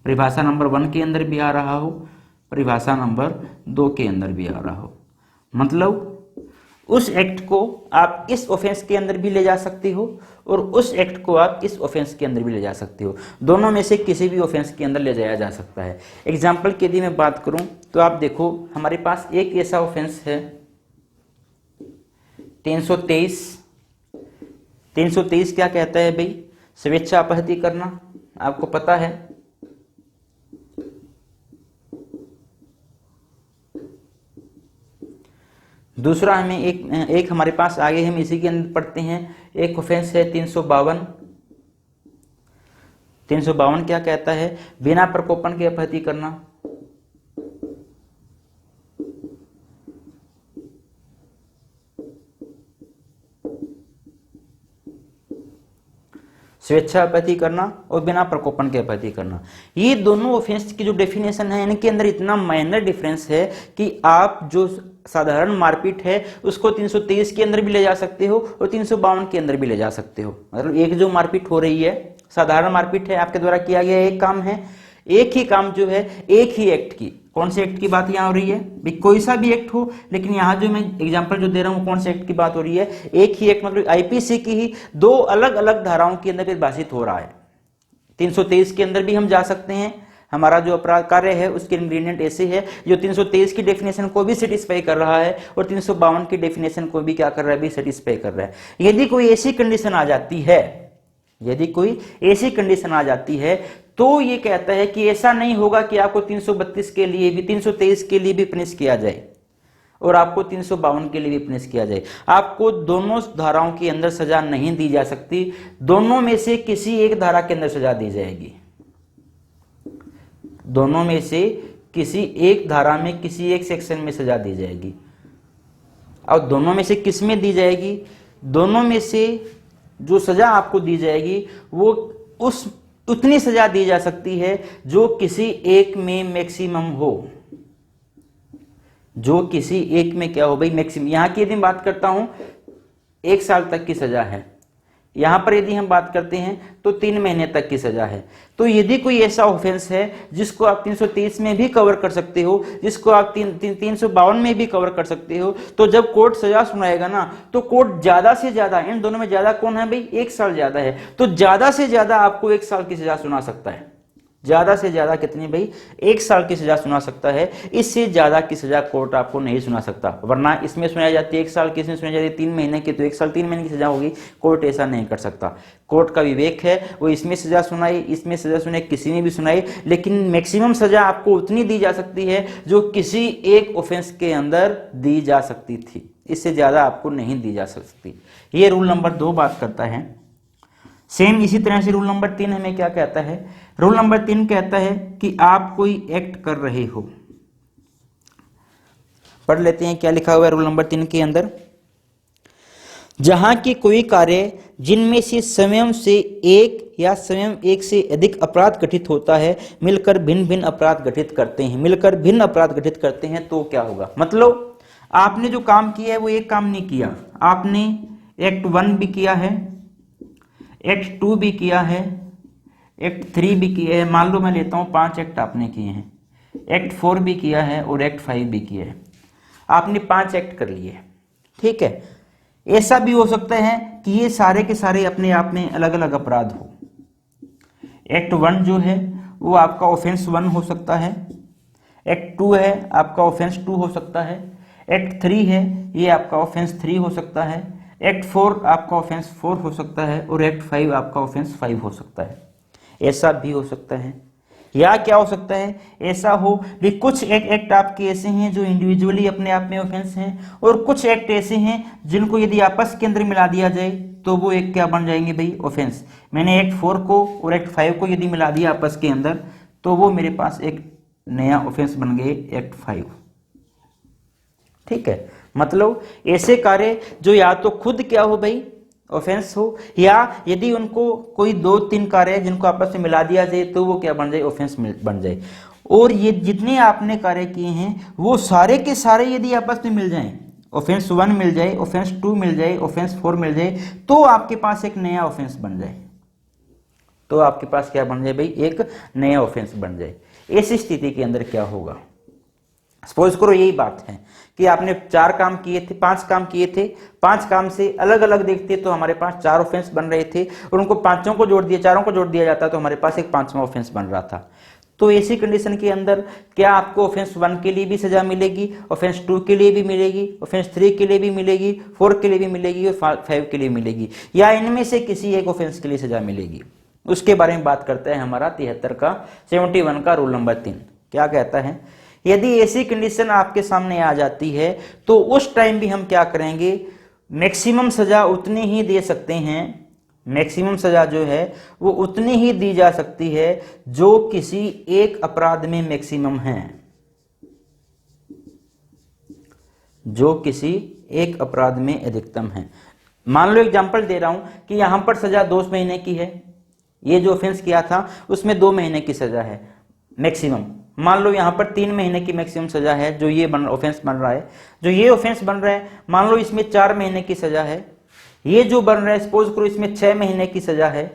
परिभाषा नंबर 1 के अंदर भी आ रहा हो, परिभाषा नंबर 2 के अंदर भी आ रहा हो। मतलब उस एक्ट को आप इस ऑफेंस के अंदर भी ले जा सकते हो और उस एक्ट को आप इस ऑफेंस के अंदर भी ले जा सकते हो। दोनों में से किसी भी ऑफेंस के अंदर ले जाया जा सकता है। एग्जाम्पल की यदि मैं बात करूं तो आप देखो, हमारे पास एक ऐसा ऑफेंस है 323। 323 क्या कहता है भाई, स्वेच्छा अपहति करना, आपको पता है। दूसरा हमें एक हमारे पास आगे हम इसी के अंदर पढ़ते हैं, एक ऑफेंस है 352। 352 क्या कहता है, बिना प्रकोपन के अपहति करना। स्वेच्छा अपहति करना और बिना प्रकोपन के अपहति करना। ये दोनों ऑफेंस की जो डेफिनेशन है, इनके अंदर इतना माइनर डिफरेंस है कि आप जो साधारण मारपीट है उसको 323 के अंदर भी ले जा सकते हो और 352 के अंदर भी ले जा सकते हो। मतलब एक जो मारपीट हो रही है, साधारण मारपीट है, आपके द्वारा किया गया एक काम है, एक ही काम जो है एक ही एक्ट की, कौन से एक्ट की बात यहाँ हो रही है भाई, कोई सा भी एक्ट हो, लेकिन यहाँ जो मैं एग्जांपल जो दे रहा हूँ कौन से एक्ट की बात हो रही है, एक ही एक्ट, मतलब आईपीसी की ही 2 अलग अलग धाराओं के अंदर परिभाषित हो रहा है। 323 के अंदर भी हम जा सकते हैं, हमारा जो अपराध कार्य है उसके इंग्रेडिएंट ऐसे है जो 323 की डेफिनेशन को भी सेटिस्फाई कर रहा है और 352 की डेफिनेशन को भी क्या कर रहा है, भी सेटिस्फाई कर रहा है। यदि कोई ऐसी कंडीशन आ जाती है, यदि कोई ऐसी कंडीशन आ जाती है तो ये कहता है कि ऐसा नहीं होगा कि आपको 332 के लिए भी, 323 के लिए भी पनिश किया जाए और आपको 352 के लिए भी पनिश किया जाए। आपको दोनों धाराओं के अंदर सजा नहीं दी जा सकती, दोनों में से किसी एक धारा के अंदर सजा दी जाएगी। दोनों में से किसी एक धारा में, किसी एक सेक्शन में सजा दी जाएगी। और दोनों में से किस में दी जाएगी, दोनों में से जो सजा आपको दी जाएगी वो उतनी सजा दी जा सकती है जो किसी एक में मैक्सिमम हो, जो किसी एक में क्या हो भाई, मैक्सिमम। यहां की यदि बात करता हूं 1 साल तक की सजा है, यहां पर यदि हम बात करते हैं तो 3 महीने तक की सजा है। तो यदि कोई ऐसा ऑफेंस है जिसको आप 323 में भी कवर कर सकते हो, जिसको आप 352 में भी कवर कर सकते हो, तो जब कोर्ट सजा सुनाएगा ना तो कोर्ट ज्यादा से ज्यादा, इन दोनों में ज्यादा कौन है भाई, 1 साल ज्यादा है, तो ज्यादा से ज्यादा आपको 1 साल की सजा सुना सकता है। ज्यादा से ज्यादा कितनी भाई, 1 साल की सजा सुना सकता है, इससे ज्यादा की सजा कोर्ट आपको नहीं सुना सकता। वरना इसमें सुनाई जाती है 1 साल की, इसमें सुनाई जाती है 3 महीने की, तो 1 साल 3 महीने की सजा होगी। कोर्ट ऐसा नहीं कर सकता, कोर्ट का विवेक है वो इसमें सजा सुनाई, इसमें सजा सुनाई, किसी ने भी सुनाई, लेकिन मैक्सिमम सजा आपको उतनी दी जा सकती है जो किसी एक ऑफेंस के अंदर दी जा सकती थी, इससे ज्यादा आपको नहीं दी जा सकती। ये रूल नंबर 2 बात करता है सेम इसी तरह से रूल नंबर 3 हमें क्या कहता है, रूल नंबर 3 कहता है कि आप कोई एक्ट कर रहे हो। पढ़ लेते हैं क्या लिखा हुआ है रूल नंबर 3 के अंदर। जहां की कोई कार्य जिनमें से स्वयं से एक या स्वयं एक से अधिक अपराध घटित होता है मिलकर भिन्न भिन्न अपराध घटित करते हैं, मिलकर भिन्न अपराध घटित करते हैं, तो क्या होगा। मतलब आपने जो काम किया है वो एक काम नहीं किया, आपने एक्ट 1 भी किया है, एक्ट 2 भी किया है, एक्ट 3 भी किया है। मान लो मैं लेता हूं 5 एक्ट आपने किए हैं, एक्ट 4 भी किया है और एक्ट 5 भी किया है। आपने 5 एक्ट कर लिए, ठीक है। ऐसा भी हो सकता है कि ये सारे के सारे अपने आप में अलग अलग अपराध हो। एक्ट 1 जो है वो आपका ऑफेंस 1 हो सकता है, एक्ट 2 है आपका ऑफेंस 2 हो सकता है, एक्ट 3 है ये आपका ऑफेंस 3 हो सकता है, एक्ट 4 आपका ऑफेंस 4 हो सकता है और एक्ट 5 आपका ऑफेंस 5 हो सकता है। ऐसा भी हो सकता है। या क्या हो सकता है, ऐसा हो भी कुछ एक्ट आपके ऐसे हैं जो इंडिविजुअली अपने आप में ऑफेंस हैं और कुछ एक्ट ऐसे हैं जिनको यदि आपस के अंदर मिला दिया जाए तो वो एक क्या बन जाएंगे भाई, ऑफेंस। मैंने एक्ट 4 को और एक्ट 5 को यदि मिला दिया आपस के अंदर तो वो मेरे पास एक नया ऑफेंस बन गए, एक्ट 5, ठीक है। मतलब ऐसे कार्य जो या तो खुद क्या हो भाई ऑफेंस हो, या यदि उनको कोई 2-3 कार्य है जिनको आपस में मिला दिया जाए तो वो क्या बन जाए, ऑफेंस बन जाए। और ये जितने आपने कार्य किए हैं वो सारे के सारे यदि आपस में मिल जाएं, ऑफेंस 1 मिल जाए, ऑफेंस 2 मिल जाए, ऑफेंस 4 मिल जाए, तो आपके पास एक नया ऑफेंस बन जाए, तो आपके पास क्या बन जाए भाई, एक नया ऑफेंस बन जाए। ऐसी स्थिति के अंदर क्या होगा, सपोज करो यही बात है कि आपने 4 काम किए थे, 5 काम किए थे, 5 काम से अलग अलग देखते तो हमारे पास 4 ऑफेंस बन रहे थे और उनको 5 को जोड़ दिया, 4 को जोड़ दिया जाता तो हमारे पास एक 5वां ऑफेंस बन रहा था। तो ऐसी कंडीशन के अंदर क्या आपको ऑफेंस 1 के लिए भी सजा मिलेगी, ऑफेंस 2 के लिए भी मिलेगी, ऑफेंस 3 के लिए भी मिलेगी, 4 के लिए भी मिलेगी और 5 के लिए मिलेगी, या इनमें से किसी एक ऑफेंस के लिए सजा मिलेगी। उसके बारे में बात करता है हमारा 71 का रूल नंबर 3। क्या कहता है, यदि ऐसी कंडीशन आपके सामने आ जाती है तो उस टाइम भी हम क्या करेंगे, मैक्सिमम सजा उतनी ही दे सकते हैं, मैक्सिमम सजा जो है वो उतनी ही दी जा सकती है जो किसी एक अपराध में मैक्सिमम है, जो किसी एक अपराध में अधिकतम है। मान लो एग्जांपल दे रहा हूं कि यहां पर सजा 2 महीने की है, ये जो ऑफेंस किया था उसमें 2 महीने की सजा है मैक्सिमम। मान लो यहां पर 3 महीने की मैक्सिमम सजा है जो ये ऑफेंस बन रहा है, जो ये ऑफेंस बन रहा है मान लो इसमें 4 महीने की सजा है, ये जो बन रहा है सपोज करो इसमें 6 महीने की सजा है,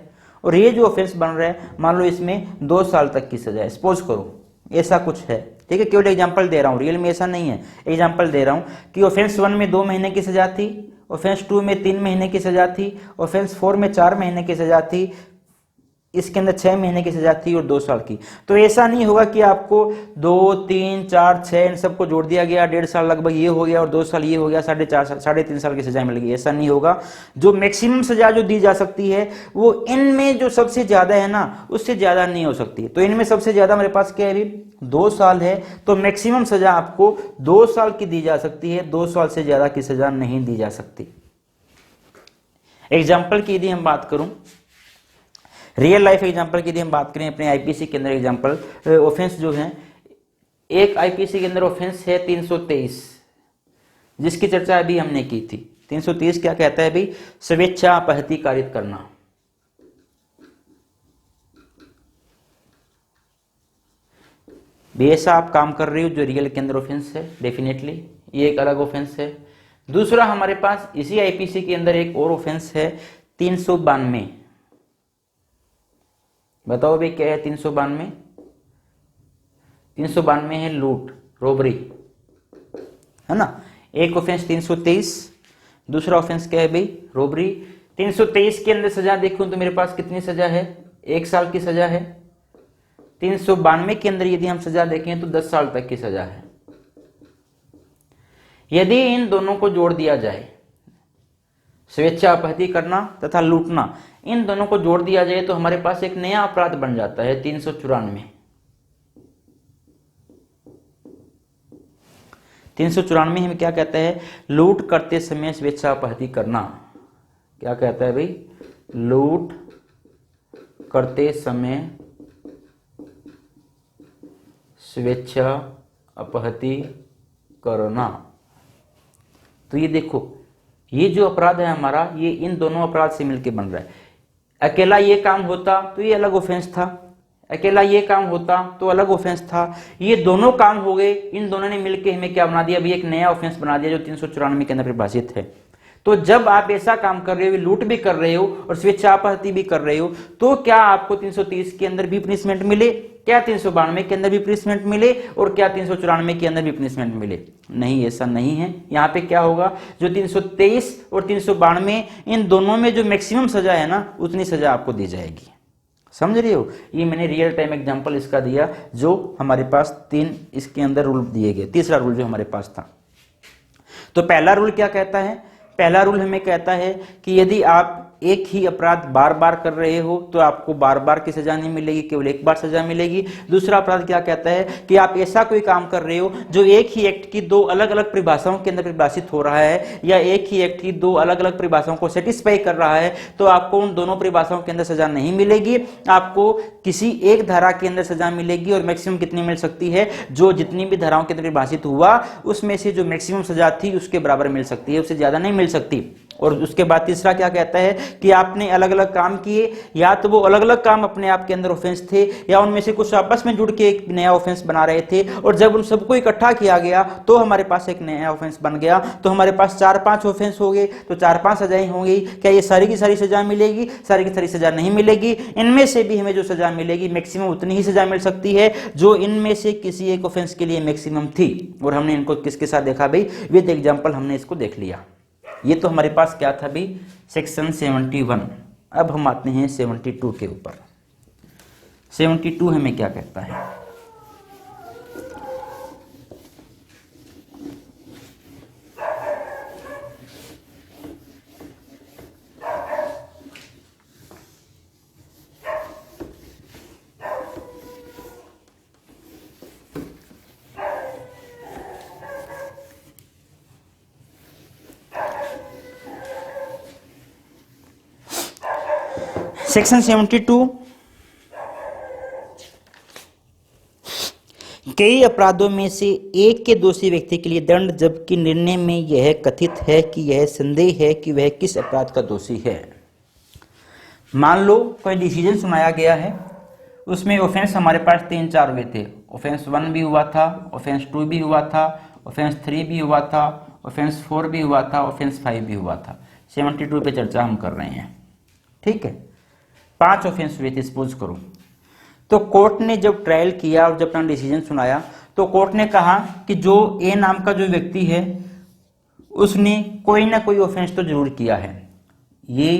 और ये जो ऑफेंस बन रहा है मान लो इसमें 2 साल तक की सजा है, सपोज करो ऐसा कुछ है, ठीक है। केवल एग्जांपल दे रहा हूं, रियल में ऐसा नहीं है, एग्जांपल दे रहा हूं कि ऑफेंस 1 में 2 महीने की सजा थी, ऑफेंस 2 में 3 महीने की सजा थी, ऑफेंस 4 में 4 महीने की सजा थी, इसके अंदर 6 महीने की सजा थी और 2 साल की। तो ऐसा नहीं होगा कि आपको 2, 3, 4, 6 इन सबको जोड़ दिया गया, 1.5 साल लगभग ये हो गया और 2 साल ये हो गया, 4.5 साल 3.5 साल की सजा मिल गई, ऐसा नहीं होगा। जो मैक्सिमम सजा जो दी जा सकती है वो इनमें जो सबसे ज्यादा है ना उससे ज्यादा नहीं हो सकती। तो इनमें सबसे ज्यादा मेरे पास क्या है अभी 2 साल है, तो मैक्सिमम सजा आपको 2 साल की दी जा सकती है, 2 साल से ज्यादा की सजा नहीं दी जा सकती। एग्जाम्पल की यदि हम बात करूं, रियल लाइफ एग्जांपल की यदि हम बात करें अपने आईपीसी के अंदर एग्जांपल ऑफेंस जो है, एक आईपीसी के अंदर ऑफेंस है 323 जिसकी चर्चा अभी हमने की थी। 330 क्या कहता है भाई, स्वेच्छा अपहति कारित करना। भी ऐसा आप काम कर रहे हो जो रियल के अंदर ऑफेंस है, डेफिनेटली ये एक अलग ऑफेंस है। दूसरा हमारे पास इसी आईपीसी के अंदर एक और ऑफेंस है 392। बताओ भाई क्या है 392? 392 है लूट, रोबरी, है ना। एक ऑफेंस 323, दूसरा ऑफेंस क्या है भाई, रोबरी। 323 के अंदर सजा देखूं तो मेरे पास कितनी सजा है, 1 साल की सजा है। 392 के अंदर यदि हम सजा देखें तो 10 साल तक की सजा है। यदि इन दोनों को जोड़ दिया जाए, स्वेच्छा अपहति करना तथा लूटना, इन दोनों को जोड़ दिया जाए तो हमारे पास एक नया अपराध बन जाता है 394। 394 हमें क्या कहता है, लूट करते समय स्वेच्छा अपहति करना। क्या कहता है भाई, लूट करते समय स्वेच्छा अपहति करना। तो ये देखो, ये जो अपराध है हमारा, ये इन दोनों अपराध से मिलकर बन रहा है। अकेला ये काम होता तो ये अलग ऑफेंस था, अकेला ये काम होता तो अलग ऑफेंस था। ये दोनों काम हो गए, इन दोनों ने मिलकर हमें क्या बना दिया, अभी एक नया ऑफेंस बना दिया जो 394 के अंदर परिभाषित है। तो जब आप ऐसा काम कर रहे हो, लूट भी कर रहे हो और स्वेच्छापहति भी कर रहे हो, तो क्या आपको 330 के अंदर भी पनिशमेंट मिले, क्या 392 के अंदर भी पनिशमेंट मिले, और क्या 394 के अंदर भी पनिशमेंट मिले? नहीं, ऐसा नहीं है। यहाँ पे क्या होगा, जो 323 और 392 इन दोनों में जो मैक्सिमम सजा है ना, उतनी सजा आपको दी जाएगी। समझ रहे हो? ये मैंने रियल टाइम एग्जांपल इसका दिया, जो हमारे पास 3 इसके अंदर रूल दिए गए। तीसरा रूल जो हमारे पास था, तो पहला रूल क्या कहता है? पहला रूल हमें कहता है कि यदि आप एक ही अपराध बार बार कर रहे हो तो आपको बार बार की सजा नहीं मिलेगी, केवल एक बार सजा मिलेगी। दूसरा अपराध क्या कहता है कि आप ऐसा कोई काम कर रहे हो जो एक ही एक्ट की 2 अलग अलग परिभाषाओं के अंदर परिभाषित हो रहा है, या एक ही एक्ट की 2 अलग अलग परिभाषाओं को सेटिस्फाई कर रहा है, तो आपको उन दोनों परिभाषाओं के अंदर सजा नहीं मिलेगी, आपको किसी एक धारा के अंदर सजा मिलेगी। और मैक्सिमम कितनी मिल सकती है? जो जितनी भी धाराओं के अंदर परिभाषित हुआ उसमें से जो मैक्सिमम सजा थी उसके बराबर मिल सकती है, उससे ज्यादा नहीं मिल सकती। और उसके बाद तीसरा क्या कहता है कि आपने अलग अलग काम किए, या तो वो अलग अलग काम अपने आप के अंदर ऑफेंस थे, या उनमें से कुछ आपस में जुड़ के एक नया ऑफेंस बना रहे थे, और जब उन सबको इकट्ठा किया गया तो हमारे पास एक नया ऑफेंस बन गया। तो हमारे पास 4-5 ऑफेंस हो गए, तो 4-5 सजाएं होंगी। क्या ये सारी की सारी सजा मिलेगी? सारी की सारी सजा नहीं मिलेगी। इनमें से भी हमें जो सजा मिलेगी मैक्सिमम उतनी ही सजा मिल सकती है जो इनमें से किसी एक ऑफेंस के लिए मैक्सिमम थी। और हमने इनको किसके साथ देखा भाई? विद एग्जाम्पल हमने इसको देख लिया। ये तो हमारे पास क्या था भाई? सेक्शन 71। अब हम आते हैं 72 के ऊपर। 72 हमें क्या कहता है? सेक्शन 72 कई अपराधों में से एक के दोषी व्यक्ति के लिए दंड, जबकि निर्णय में यह कथित है कि यह संदेह है कि वह किस अपराध का दोषी है। मान लो कोई डिसीजन सुनाया गया है, उसमें ऑफेंस हमारे पास 3-4 हुए थे। ऑफेंस 1 भी हुआ था, ऑफेंस 2 भी हुआ था, ऑफेंस 3 भी हुआ था, ऑफेंस 4 भी हुआ था, ऑफेंस 5 भी हुआ था। 72 पे चर्चा हम कर रहे हैं, ठीक है। 5 ऑफेंस हुए थे सपोज करो। तो कोर्ट ने जब ट्रायल किया और जब अपना डिसीजन सुनाया, तो कोर्ट ने कहा कि जो ए नाम का जो व्यक्ति है उसने कोई ना कोई ऑफेंस तो जरूर किया है। ये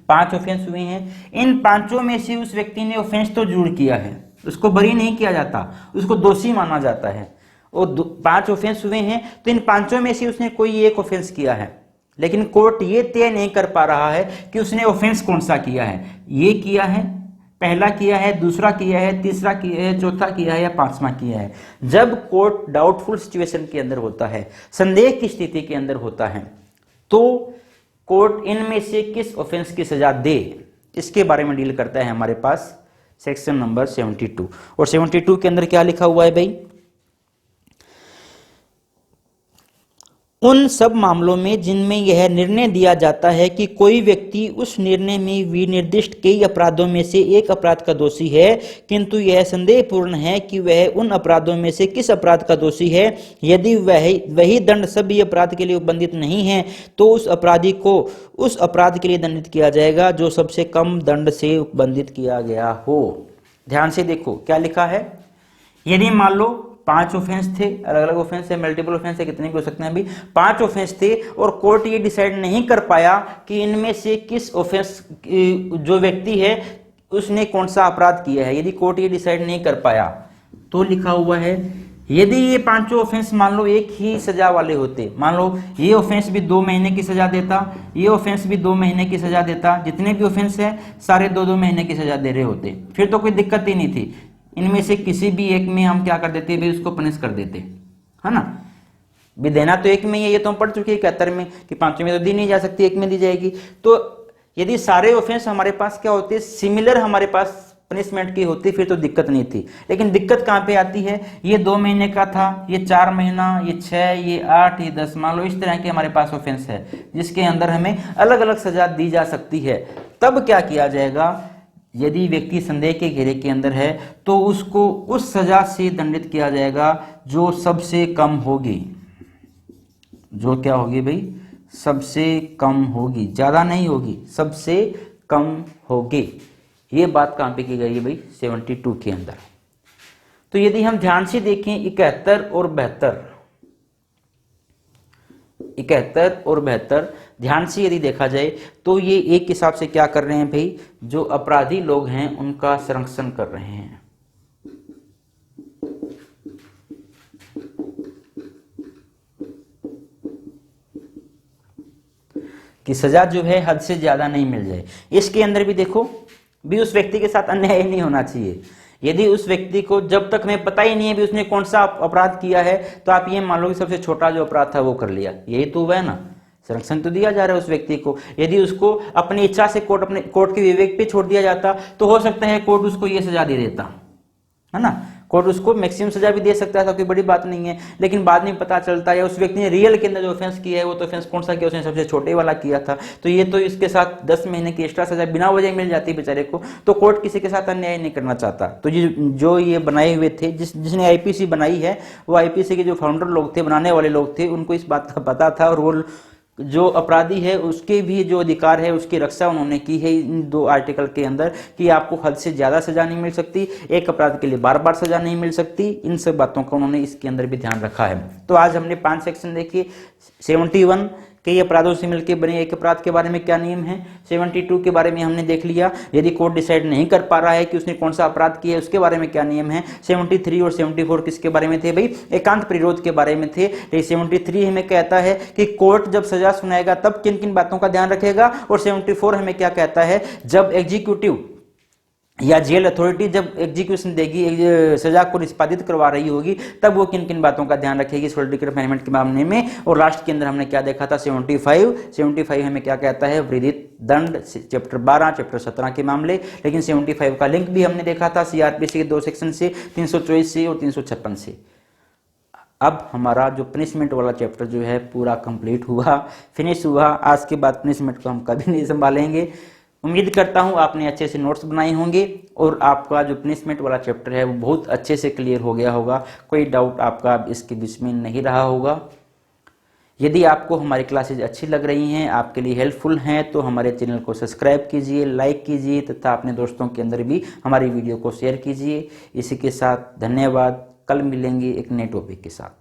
5 ऑफेंस हुए हैं। इन 5 में से उस व्यक्ति ने ऑफेंस तो जरूर किया है, उसको बरी नहीं किया जाता, उसको दोषी माना जाता है। और 5 ऑफेंस हुए हैं, तो इन 5 में से उसने कोई एक ऑफेंस किया है, लेकिन कोर्ट ये तय नहीं कर पा रहा है कि उसने ऑफेंस कौन सा किया है। ये किया है, पहला किया है, दूसरा किया है, तीसरा किया है, चौथा किया है या 5वां किया है। जब कोर्ट डाउटफुल सिचुएशन के अंदर होता है, संदेह की स्थिति के अंदर होता है, तो कोर्ट इनमें से किस ऑफेंस की सजा दे, इसके बारे में डील करता है हमारे पास सेक्शन नंबर 72। और 72 के अंदर क्या लिखा हुआ है भाई? उन सब मामलों में जिनमें यह निर्णय दिया जाता है कि कोई व्यक्ति उस निर्णय में विनिर्दिष्ट कई अपराधों में से एक अपराध का दोषी है, किंतु यह संदेहपूर्ण है कि वह उन अपराधों में से किस अपराध का दोषी है। यदि वही दंड सभी अपराध के लिए उपबंधित नहीं है, तो उस अपराधी को उस अपराध के लिए दंडित किया जाएगा जो सबसे कम दंड से उपबंधित किया गया हो। ध्यान से देखो क्या लिखा है। यदि मान लो 5 ऑफेंस थे, अलग अलग ऑफेंस है, मल्टीपल ऑफेंस है, कितने भी हो सकते हैं अभी। 5 ऑफेंस थे और कोर्ट ये डिसाइड नहीं कर पाया कि इनमें से किस ऑफेंस जो व्यक्ति है उसने कौन सा अपराध किया है। यदि कोर्ट ये डिसाइड नहीं कर पाया तो लिखा हुआ है, यदि ये 5 ऑफेंस मान लो एक ही सजा वाले होते, मान लो ये ऑफेंस भी 2 महीने की सजा देता, ये ऑफेंस भी 2 महीने की सजा देता, जितने भी ऑफेंस है सारे 2-2 महीने की सजा दे रहे होते, फिर तो कोई दिक्कत ही नहीं थी। इनमें से किसी भी एक में हम क्या कर देते भाई, उसको पनिश कर देते, है ना। भी देना तो एक में ही है, ये तो हम पढ़ चुके हैं 71 में कि 5 में तो दी नहीं जा सकती, एक में दी जाएगी। तो यदि सारे ऑफेंस हमारे पास क्या होते, सिमिलर हमारे पास पनिशमेंट की होती, फिर तो दिक्कत नहीं थी। लेकिन दिक्कत कहाँ पे आती है, ये 2 महीने का था, ये 4 महीना, ये 6, ये 8, ये 10, मान लो इस तरह के हमारे पास ऑफेंस है जिसके अंदर हमें अलग अलग सजा दी जा सकती है। तब क्या किया जाएगा, यदि व्यक्ति संदेह के घेरे के अंदर है तो उसको उस सजा से दंडित किया जाएगा जो सबसे कम होगी। जो क्या होगी भाई, सबसे कम होगी, ज्यादा नहीं होगी, सबसे कम होगी। ये बात कहां पे की गई है भाई, 72 के अंदर। तो यदि हम ध्यान से देखें 71 और 72 ध्यान से यदि देखा जाए तो ये एक हिसाब से क्या कर रहे हैं भाई, जो अपराधी लोग हैं उनका संरक्षण कर रहे हैं। कि सजा जो है हद से ज्यादा नहीं मिल जाए। इसके अंदर भी देखो भी उस व्यक्ति के साथ अन्याय नहीं होना चाहिए। यदि उस व्यक्ति को जब तक हमें पता ही नहीं है भी उसने कौन सा अपराध किया है, तो आप ये मान लो कि सबसे छोटा जो अपराध था वो कर लिया, यही तो हुआ है ना, संरक्षण तो दिया जा रहा है उस व्यक्ति को। यदि उसको अपनी इच्छा से कोर्ट के विवेक पे छोड़ दिया जाता तो हो सकता है कोर्ट उसको ये सजा दे देता, है ना, कोर्ट उसको मैक्सिमम सजा भी दे सकता है, कोई बड़ी बात नहीं है। लेकिन बाद में पता चलता है उस व्यक्ति ने रियल के अंदर जो ऑफेंस किया है वो तो ऑफेंस कौन सा किया, उसने सबसे छोटे वाला किया था, तो ये तो इसके साथ 10 महीने की एक्स्ट्रा सजा बिना वजह मिल जाती बेचारे को। तो कोर्ट किसी के साथ अन्याय नहीं करना चाहता। तो जो ये बनाए हुए थे, जिसने आईपीसी बनाई है, वो आईपीसी के जो फाउंडर लोग थे, बनाने वाले लोग थे, उनको इस बात का पता था, और वो जो अपराधी है उसके भी जो अधिकार है उसकी रक्षा उन्होंने की है इन 2 आर्टिकल के अंदर, कि आपको हद से ज्यादा सजा नहीं मिल सकती, एक अपराध के लिए बार बार सजा नहीं मिल सकती। इन सब बातों का उन्होंने इसके अंदर भी ध्यान रखा है। तो आज हमने 5 सेक्शन देखे। 71 कई अपराधों से मिलकर बने एक अपराध के बारे में क्या नियम है, 72 के बारे में हमने देख लिया। यदि कोर्ट डिसाइड नहीं कर पा रहा है कि उसने कौन सा अपराध किया है उसके बारे में क्या नियम है। 73 और 74 किसके बारे में थे भाई, एकांत प्रतिरोध के बारे में थे। 73 हमें कहता है कि कोर्ट जब सजा सुनाएगा तब किन किन बातों का ध्यान रखेगा, और 74 हमें क्या कहता है, जब एग्जीक्यूटिव या जेल अथॉरिटी जब एग्जीक्यूशन देगी, सजा को निष्पादित करवा रही होगी, तब वो किन किन बातों का ध्यान रखेगी सोलिसिटर कन्फाइनमेंट के मामले में। और लास्ट के अंदर हमने क्या देखा था, 75 हमें क्या कहता है, विधिक दंड, चैप्टर 12 चैप्टर 17 के मामले। लेकिन 75 का लिंक भी हमने देखा था सीआरपीसी के 2 सेक्शन से, 324 से और 356 से। अब हमारा जो पनिशमेंट वाला चैप्टर जो है पूरा कंप्लीट हुआ, फिनिश हुआ। आज के बाद पनिशमेंट को हम कभी नहीं संभालेंगे। उम्मीद करता हूं आपने अच्छे से नोट्स बनाए होंगे और आपका जो पनिशमेंट वाला चैप्टर है वो बहुत अच्छे से क्लियर हो गया होगा। कोई डाउट आपका इसके बीच में नहीं रहा होगा। यदि आपको हमारी क्लासेज अच्छी लग रही हैं, आपके लिए हेल्पफुल हैं, तो हमारे चैनल को सब्सक्राइब कीजिए, लाइक कीजिए तथा अपने दोस्तों के अंदर भी हमारी वीडियो को शेयर कीजिए। इसी के साथ धन्यवाद। कल मिलेंगे एक नए टॉपिक के साथ।